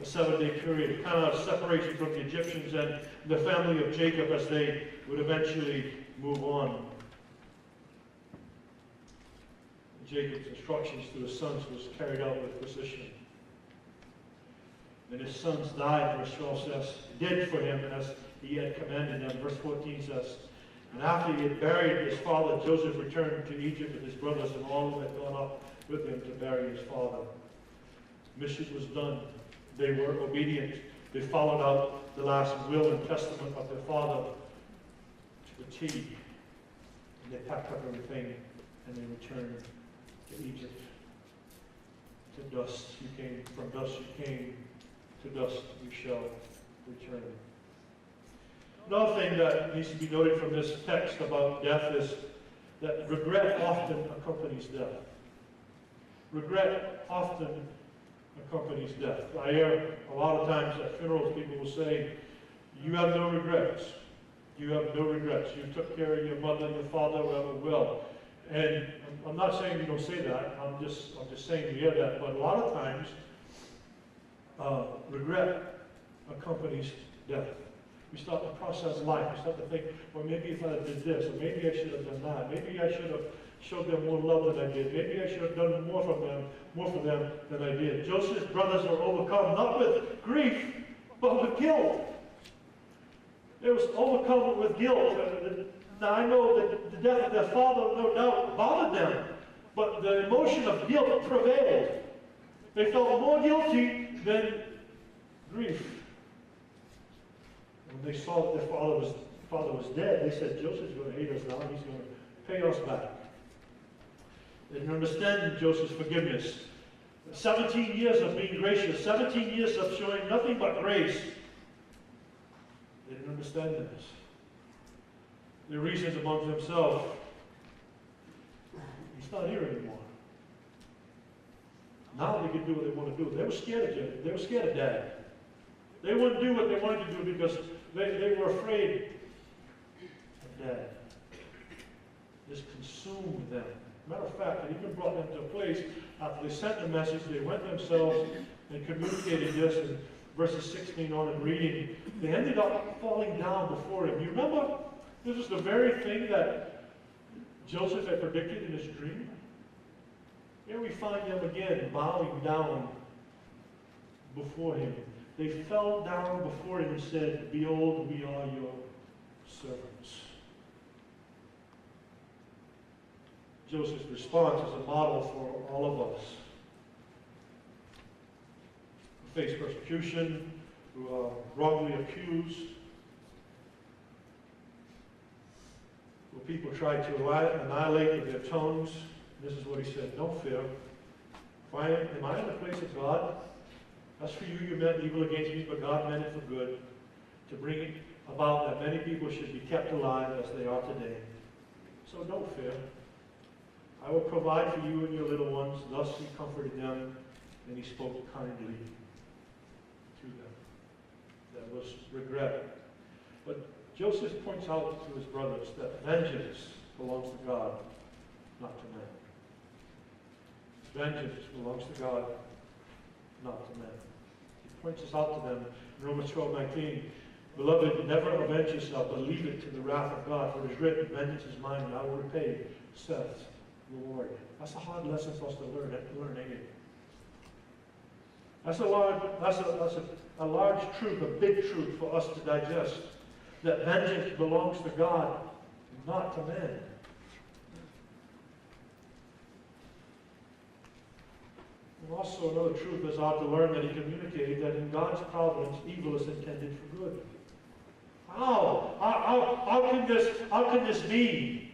A 7-day period, kind of separation from the Egyptians and the family of Jacob as they would eventually move on. Jacob's instructions to his sons was carried out with precision. And his sons died, verse 12 says, did for him as he had commanded them. Verse 14 says, and after he had buried his father, Joseph returned to Egypt with his brothers and all who had gone up with him to bury his father. Mission was done. They were obedient. They followed out the last will and testament of their father to the T. And they packed up everything and they returned to Egypt. To dust you came, from dust you came, to dust you shall return. Another thing that needs to be noted from this text about death is that regret often accompanies death. Regret often accompanies death. I hear a lot of times at funerals people will say, you have no regrets. You have no regrets. You took care of your mother and your father, whoever will. And I'm not saying you don't say that. I'm just saying you hear that. But a lot of times, regret accompanies death. We start to process life. We start to think, well, maybe if I did this, or maybe I should have done that. Maybe I should have showed them more love than I did. Maybe I should have done more for them than I did. Joseph's brothers were overcome, not with grief, but with guilt. They was overcome with guilt. Now I know that the death of their father no doubt bothered them, but the emotion of guilt prevailed. They felt more guilty than grief. When they saw that their father was dead, they said, Joseph's going to hate us now, and he's going to pay us back. They didn't understand Joseph's forgiveness. 17 years of being gracious, 17 years of showing nothing but grace. They didn't understand this. They reasoned among themselves, he's not here anymore. Now they can do what they want to do. They were scared of Jacob. They were scared of Dad. They wouldn't do what they wanted to do because they were afraid of Dad. This consumed them. Matter of fact, it even brought them to a place, after they sent the message, they went themselves and communicated this in verses 16 on and reading. They ended up falling down before him. You remember, this was the very thing that Joseph had predicted in his dream. Here we find them again bowing down before him. they fell down before him and said, "Behold, we are your servants." Joseph's response is a model for all of us who face persecution, who are wrongly accused, who people try to annihilate with their tongues. This is what he said: "Don't fear. Am I in the place of God? As for you, you meant evil against me, but God meant it for good, to bring it about that many people should be kept alive as they are today. So don't fear. I will provide for you and your little ones." Thus he comforted them, and he spoke kindly to them. That was regret. But Joseph points out to his brothers that vengeance belongs to God, not to men. Vengeance belongs to God, not to men. He points this out to them in Romans 12:19. "Beloved, never avenge yourself, but leave it to the wrath of God. For it is written, vengeance is mine, and I will repay, saith the Lord." That's a hard lesson for us to learn, ain't it? That's a large truth, a big truth for us to digest. That vengeance belongs to God, not to men. And also another truth is ought to learn that he communicated that in God's providence, evil is intended for good. How can this be?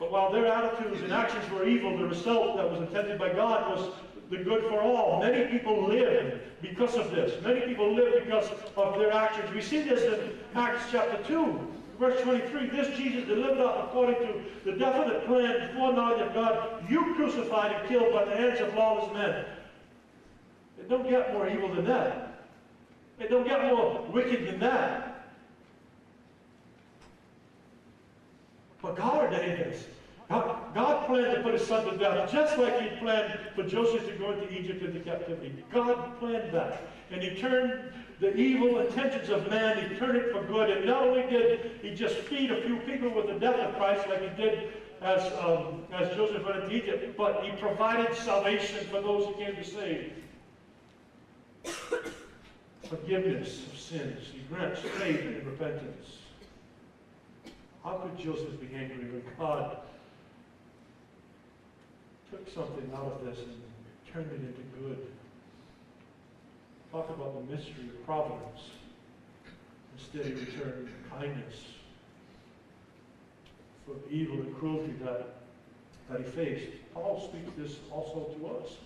But while their attitudes and actions were evil, the result that was intended by God was the good for all. Many people lived because of this. Many people lived because of their actions. We see this in Acts chapter 2. Verse 23, "This Jesus delivered up according to the definite plan and foreknowledge of God, you crucified and killed by the hands of lawless men." It don't get more evil than that. It don't get more wicked than that. But God ordained this. God planned to put his son to death, just like he planned for Joseph to go into Egypt into captivity. God planned that. And he turned the evil intentions of man, he turned it for good. And not only did he just feed a few people with the death of Christ, like he did as Joseph went into Egypt, but he provided salvation for those he came to save. Forgiveness of sins. He grants faith and repentance. How could Joseph be angry when God took something out of this and turned it into good? Talk about the mystery of providence. Instead, he returned kindness for the evil and cruelty that he faced. Paul speaks this also to us.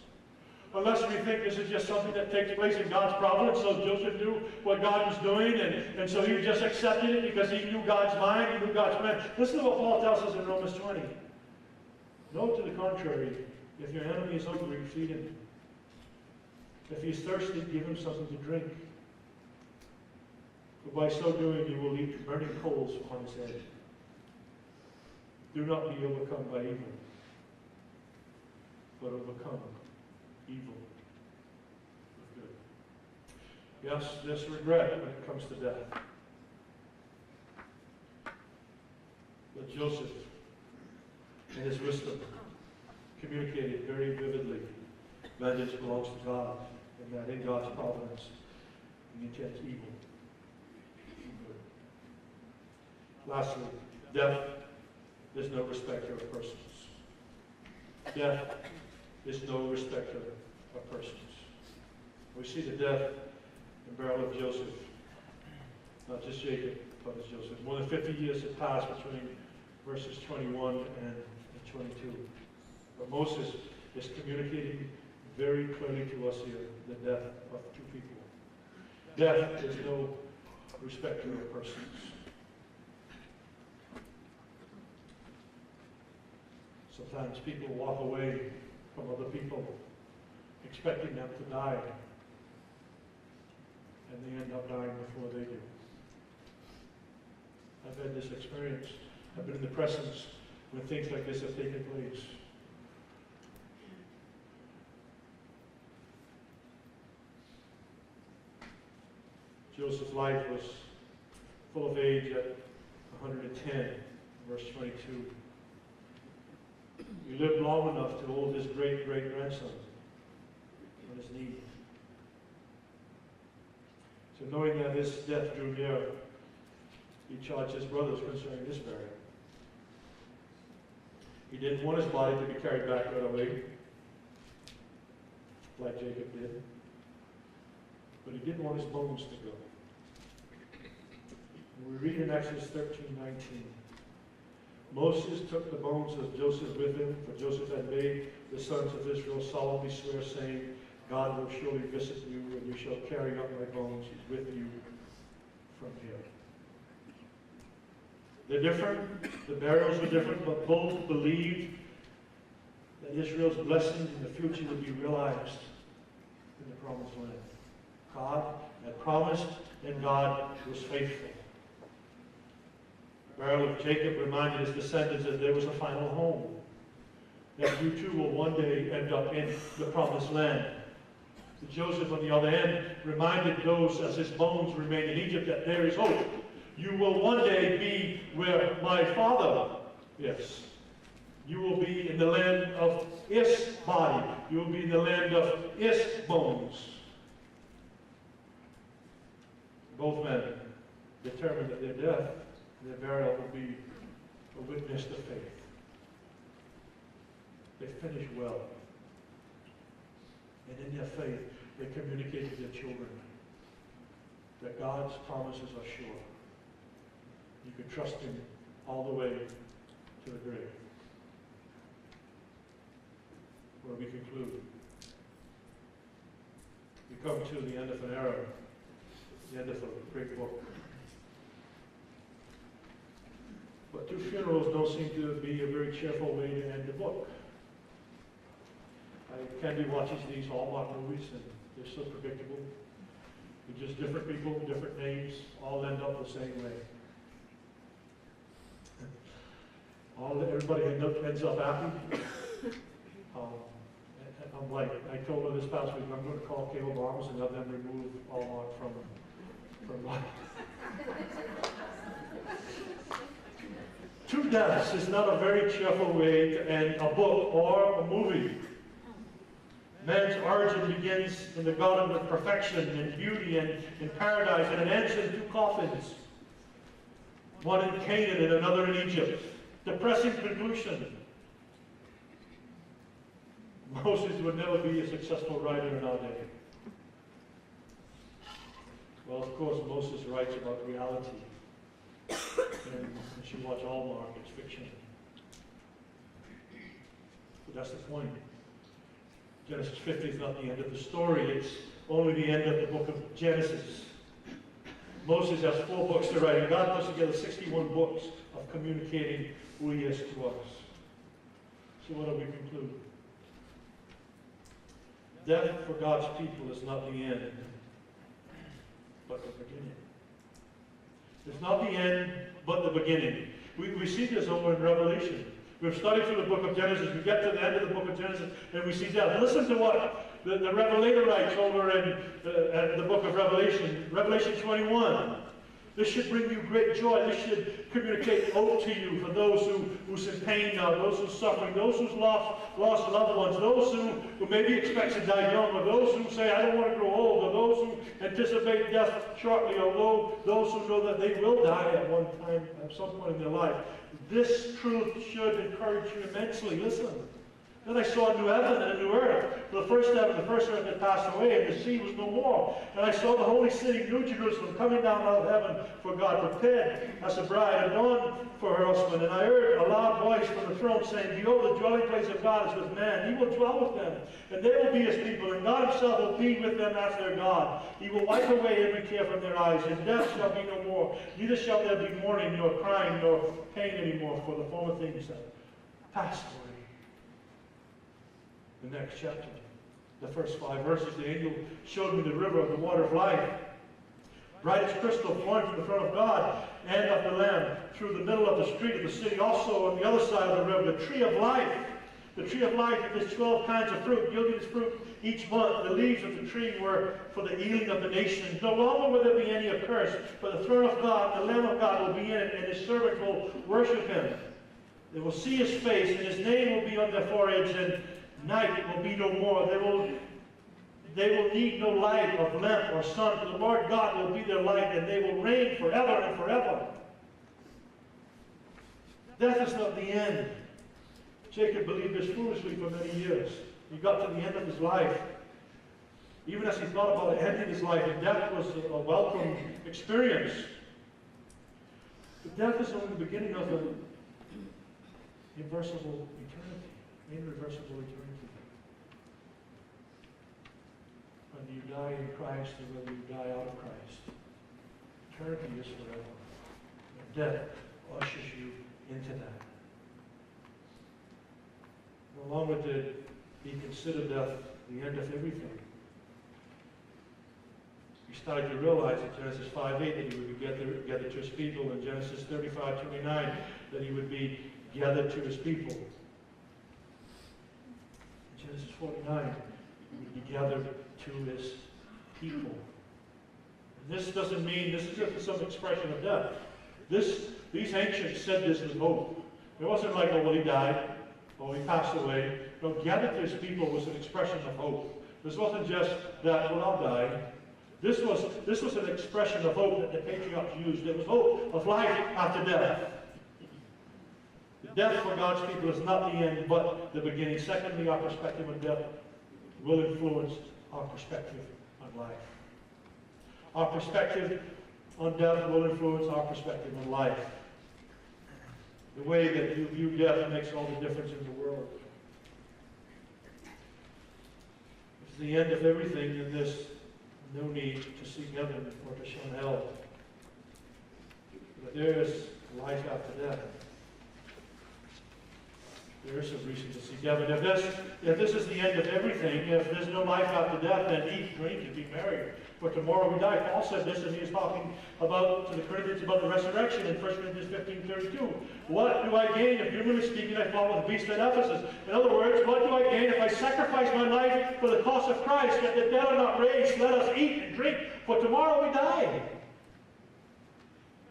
Unless we think this is just something that takes place in God's providence, so Joseph knew what God was doing, and so he just accepted it because he knew God's mind, he knew God's plan. Listen to what Paul tells us in Romans 20. "No, to the contrary, if your enemy is hungry, feed him. If he is thirsty, give him something to drink. For by so doing, you will heap burning coals upon his head. Do not be overcome by evil, but overcome evil with good." Yes, there's regret when it comes to death. But Joseph, in his wisdom, communicated very vividly, vengeance belongs to God, and that in God's providence, he intends evil for good. Lastly, death is no respecter of persons. Death is no respecter of persons. We see the death and burial of Joseph, not just Jacob, but as Joseph. More than 50 years have passed between verses 21 and 22. But Moses is communicating very clearly to us here the death of two people. Death is no respecter of persons. Sometimes people walk away from other people expecting them to die, and they end up dying before they do. I've had this experience. I've been in the presence when things like this have taken place. Joseph's life was full of age at 110, verse 22. He lived long enough to hold his great-great-grandson on his knee. So knowing that his death drew near, he charged his brothers concerning his burial. He didn't want his body to be carried back right away, like Jacob did. But he didn't want his bones to go. We read in Exodus 13:19. Moses took the bones of Joseph with him, for Joseph had made the sons of Israel solemnly swear, saying, God will surely visit you, and you shall carry up my bones with you from here. They're different, the burials were different, but both believed that Israel's blessings in the future would be realized in the promised land. God had promised, and God was faithful. The burial of Jacob reminded his descendants that there was a final home, that you too will one day end up in the promised land. Joseph, on the other hand, reminded those as his bones remained in Egypt that there is hope. You will one day be where my father is. You will be in the land of his body. You will be in the land of his bones. Both men determined that their death, their burial, will be a witness to faith. They finished well. And in their faith, they communicated to their children that God's promises are sure. You can trust Him all the way to the grave. Where we conclude. We come to the end of an era, the end of a great book. But two funerals don't seem to be a very cheerful way to end the book. Candy watches these Hallmark movies, and they're so predictable. They're just different people, different names, all end up the same way. Everybody ends up happy. I'm like, I told her this past week, I'm going to call Cable Arms and have them remove Hallmark from life. Two deaths is not a very cheerful way to end a book or a movie. Man's origin begins in the garden with perfection and beauty and in paradise, and it ends in two coffins. One in Canaan and another in Egypt. Depressing conclusion. Moses would never be a successful writer in our day. Well, of course, Moses writes about reality. And if you watch Hallmark, it's fiction. But that's the point. Genesis 50 is not the end of the story. It's only the end of the book of Genesis. Moses has 4 books to write, and God puts together 61 books of communicating who He is to us. So what do we conclude? Death for God's people is not the end, but the beginning. It's not the end, but the beginning. We see this over in Revelation. We've studied through the book of Genesis. We get to the end of the book of Genesis, and we see death. Listen to what the Revelator writes over in the book of Revelation. Revelation 21. This should bring you great joy. This should communicate hope to you for those who's in pain now, those who's suffering, those who's lost loved ones, those who maybe expect to die young, or those who say, I don't want to grow old, or those who anticipate death shortly, or those who know that they will die at one time, at some point in their life. This truth should encourage you immensely. Listen. Then I saw a new heaven and a new earth. For the first heaven, the first earth had passed away, and the sea was no more. And I saw the holy city, New Jerusalem, coming down out of heaven for God, prepared as a bride adorned for her husband. And I heard a loud voice from the throne saying, Behold, the dwelling place of God is with man. He will dwell with them, and they will be His people, and God Himself will be with them as their God. He will wipe away every tear from their eyes, and death shall be no more. Neither shall there be mourning, nor crying, nor pain anymore, for the former things have passed away. The next chapter, the first 5 verses, the angel showed me the river of the water of life, bright as crystal, flowing from the throne of God and of the Lamb, through the middle of the street of the city. Also on the other side of the river, the tree of life. The tree of life is 12 kinds of fruit, yielding its fruit each month. The leaves of the tree were for the healing of the nations. No longer will there be any accursed, but the throne of God, the Lamb of God will be in it, and His servants will worship Him. They will see His face, and His name will be on their foreheads, and night will be no more. They will they will need no light of lamp or sun, for the Lord God will be their light, and they will reign forever and forever. Death is not the end. Jacob believed this foolishly for many years. He got to the end of his life. Even as he thought about ending his life, death was a welcome experience. But death is only the beginning of an irreversible eternity. Irreversible eternity. Whether you die in Christ or whether you die out of Christ, eternity is forever. And death ushers you into that. No longer did he consider death the end of everything. He started to realize in Genesis 5:8 that he would be gathered to his people, in Genesis 35:29 that he would be gathered to his people. In Genesis 49, he would be gathered to his people. And this doesn't mean, this isn't some expression of death. These ancients said this with hope. It wasn't like, oh, well, he died, or he passed away. No, gathered to his people was an expression of hope. This wasn't just that, well, I'll die. This was an expression of hope that the patriarchs used. It was hope of life after death. The death for God's people is not the end, but the beginning. Secondly, our perspective on death will influence our perspective on life. Our perspective on death will influence our perspective on life. The way that you view death makes all the difference in the world. If it's the end of everything, then there's no need to seek heaven or to shun hell. But there is life after death. There is some reason to seek heaven. If this is the end of everything, if there's no life after death, then eat, drink, and be merry. For tomorrow we die. Paul said this, and he was talking about to the Corinthians about the resurrection in 1 Corinthians 15:32. What do I gain if, humanly speaking, I follow the beast at Ephesus? In other words, what do I gain if I sacrifice my life for the cause of Christ, that the dead are not raised? Let us eat and drink, for tomorrow we die.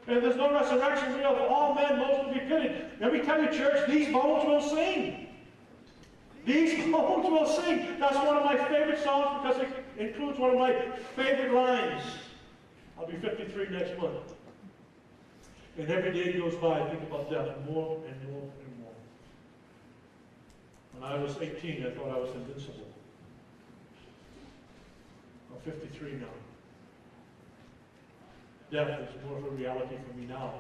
And if there's no resurrection, we of all men most will be pitied. Let me tell you, church, these bones will sing. These bones will sing. That's one of my favorite songs because it includes one of my favorite lines. I'll be 53 next month. And every day goes by, I think about death more and more and more. When I was 18, I thought I was invincible. I'm 53 now. Death is more of a reality for me now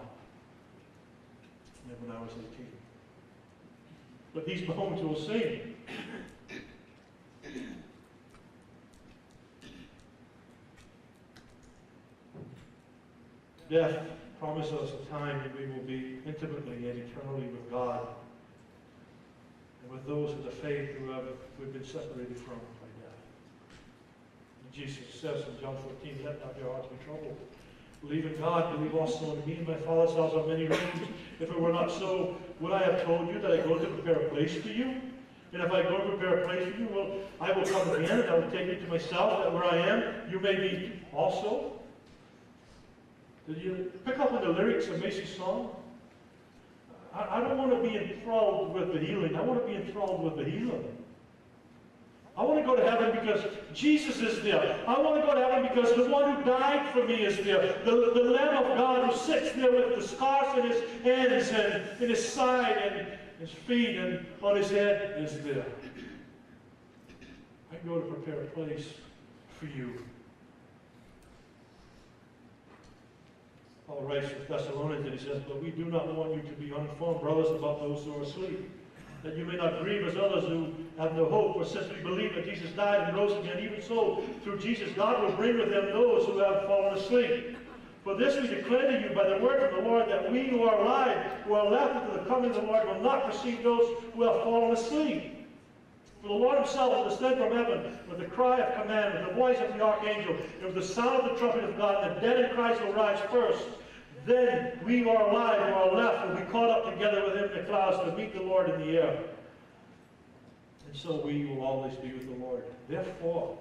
than when I was 18. But these bones will sing. Death promises us a time when we will be intimately and eternally with God and with those of the faith who we've been separated from by death. And Jesus says in John 14, let not your hearts be troubled. Believe in God, believe also in me. In my Father's house are many rooms. If it were not so, would I have told you that I go to prepare a place for you? And if I go to prepare a place for you, well, I will come again and I will take you to myself, that where I am, you may be also. Did you pick up on the lyrics of Macy's song? I don't want to be enthralled with the healing. I want to be enthralled with the healer. I want to go to heaven because Jesus is there. I want to go to heaven because the one who died for me is there. The Lamb of God who sits there with the scars in his hands and in his side and his feet and on his head is there. I go to prepare a place for you. Paul writes to Thessalonians and he says, but we do not want you to be uninformed, brothers, about those who are asleep, that you may not grieve as others who have no hope. For since we believe that Jesus died and rose again, even so, through Jesus, God will bring with him those who have fallen asleep. For this we declare to you by the word from the Lord, that we who are alive, who are left until the coming of the Lord, will not precede those who have fallen asleep. For the Lord himself will descend from heaven with the cry of command, with the voice of the archangel, and with the sound of the trumpet of God, and the dead in Christ will rise first. Then we who are alive, who are left, will be caught up together with him in the clouds to meet the Lord in the air. And so we will always be with the Lord. Therefore,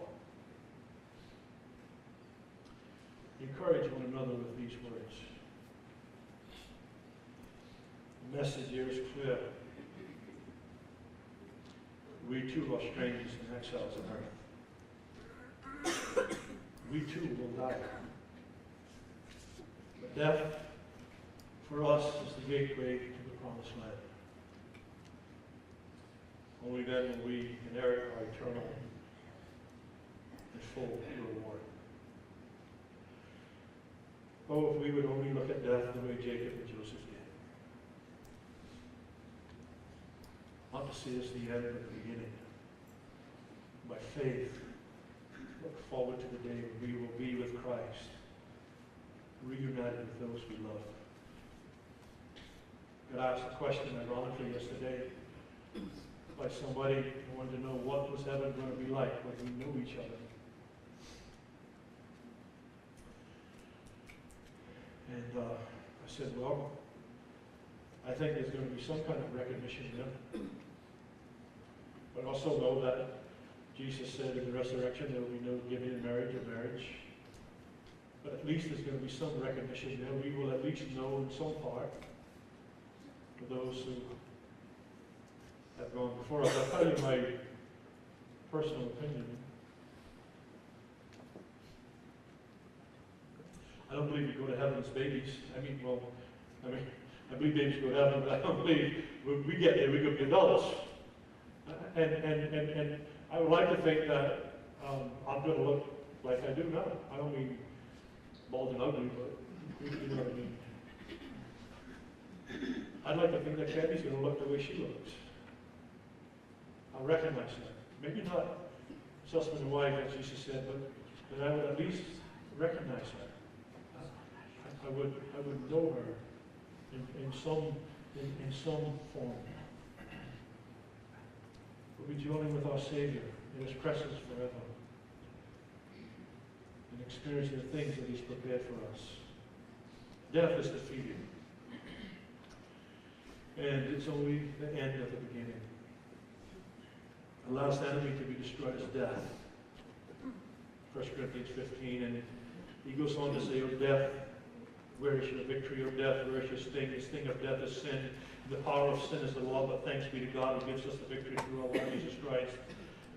encourage one another with these words. The message here is clear. We too are strangers and exiles on earth. we too will die. But death, for us, is the gateway to the promised land. Only then will we inherit our eternal and full reward. Oh, if we would only look at death the way Jacob and Joseph did. Not to see us the end, but the beginning. By faith, look forward to the day when we will be with Christ, reunited with those we love. I got asked a question, ironically, yesterday by somebody who wanted to know what was heaven going to be like when we knew each other. And I said, well, I think there's going to be some kind of recognition there. But also know that Jesus said in the resurrection there will be no giving in marriage or marriage. But at least there's going to be some recognition there. We will at least know in some part for those who have gone before us. I'll tell you my personal opinion. I don't believe you go to heaven as babies. I believe babies go to heaven, but I don't believe when we get there we're going to be adults. And I would like to think that I'm going to look like I do now. I don't mean bald and ugly, but you know what I mean. I'd like to think that Candy's going to look the way she looks. I'll recognize her. Maybe not husband and wife, as Jesus said, but I would at least recognize her. I would know her in some form. We'll be joining with our Savior in His presence forever and experiencing the things that He's prepared for us. Death is defeated, and it's only the end of the beginning. The last enemy to be destroyed is death. 1 Corinthians 15, and he goes on to say, "O death, where is your victory? O death, where is your sting? The sting of death is sin. The power of sin is the law, but thanks be to God who gives us the victory through our Lord Jesus Christ.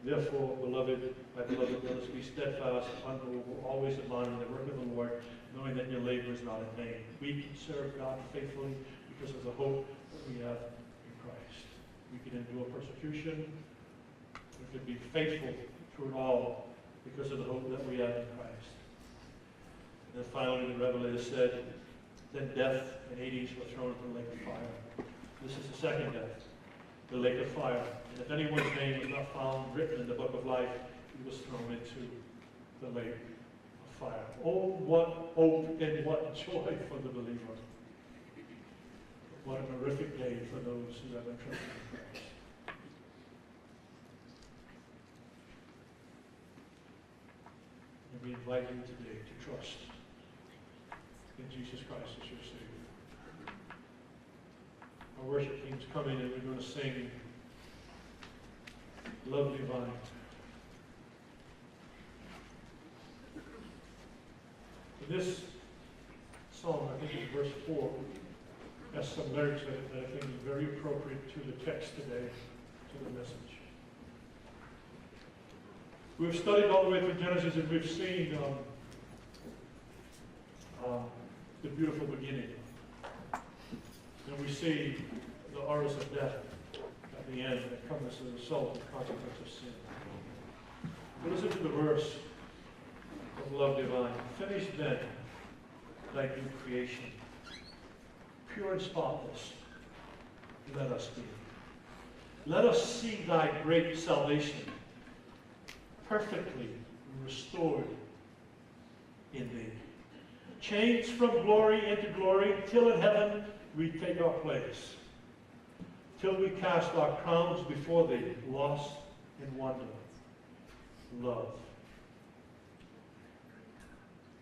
Therefore, beloved, my beloved brothers, be steadfast, unmovable, always abounding in the work of the Lord, knowing that your labor is not in vain." We can serve God faithfully because of the hope that we have in Christ. We can endure persecution. We can be faithful through it all because of the hope that we have in Christ. And then finally, the Revelator said, "Then death and Hades were thrown into the lake of fire." This is the second death, the lake of fire. And if anyone's name was not found written in the book of life, he was thrown into the lake of fire. Oh, what hope and what joy for the believer. What a horrific day for those who have entrusted in Christ. And we invite you today to trust in Jesus Christ as your Savior. Our worship team's coming and we're going to sing Love Divine. This song, I think in verse 4, has some lyrics in it that I think is very appropriate to the text today, to the message. We've studied all the way through Genesis and we've seen the beautiful beginning. And we see the horrors of death at the end that come as a result of the consequence of sin. But listen to the verse of Love Divine. "Finish then thy new creation, pure and spotless, let us be. Let us see thy great salvation, perfectly restored in thee. Changed from glory into glory, till in heaven we take our place. Till we cast our crowns before thee, lost in wonder, love,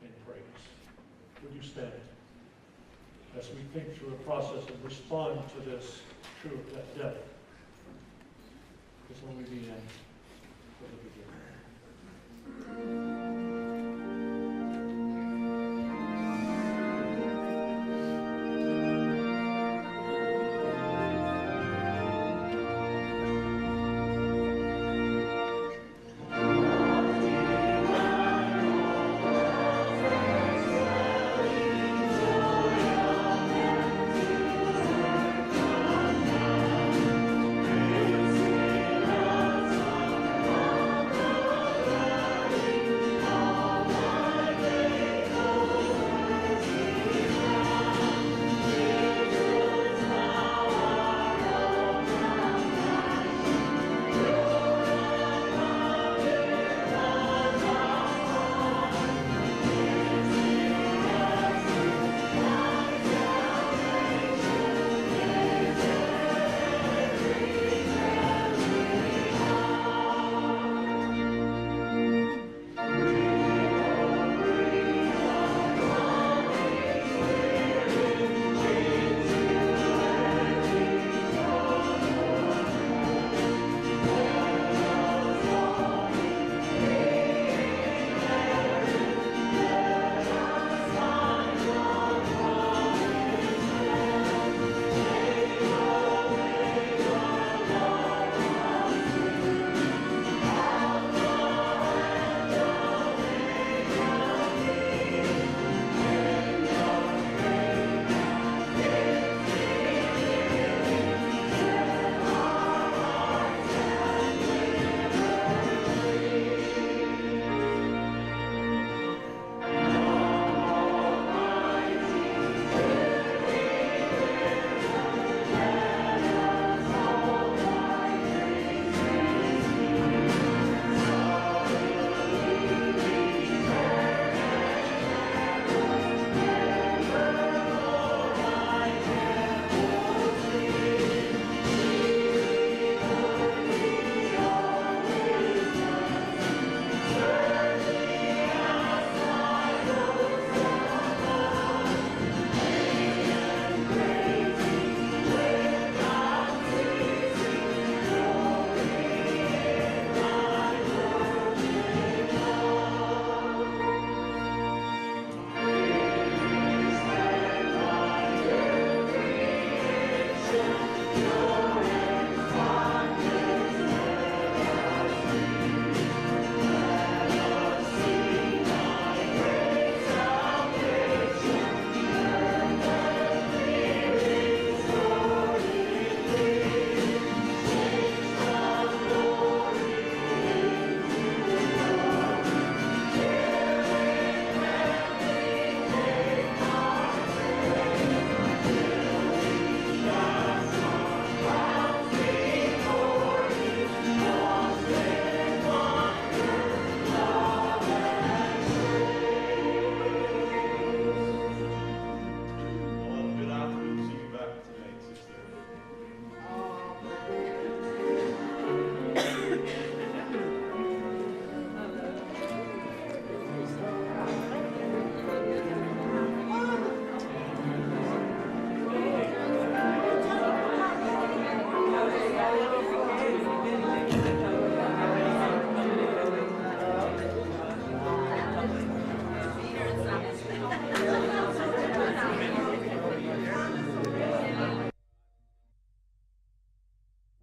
and praise." Would you stand as we think through a process and respond to this truth that death is only the end of the beginning.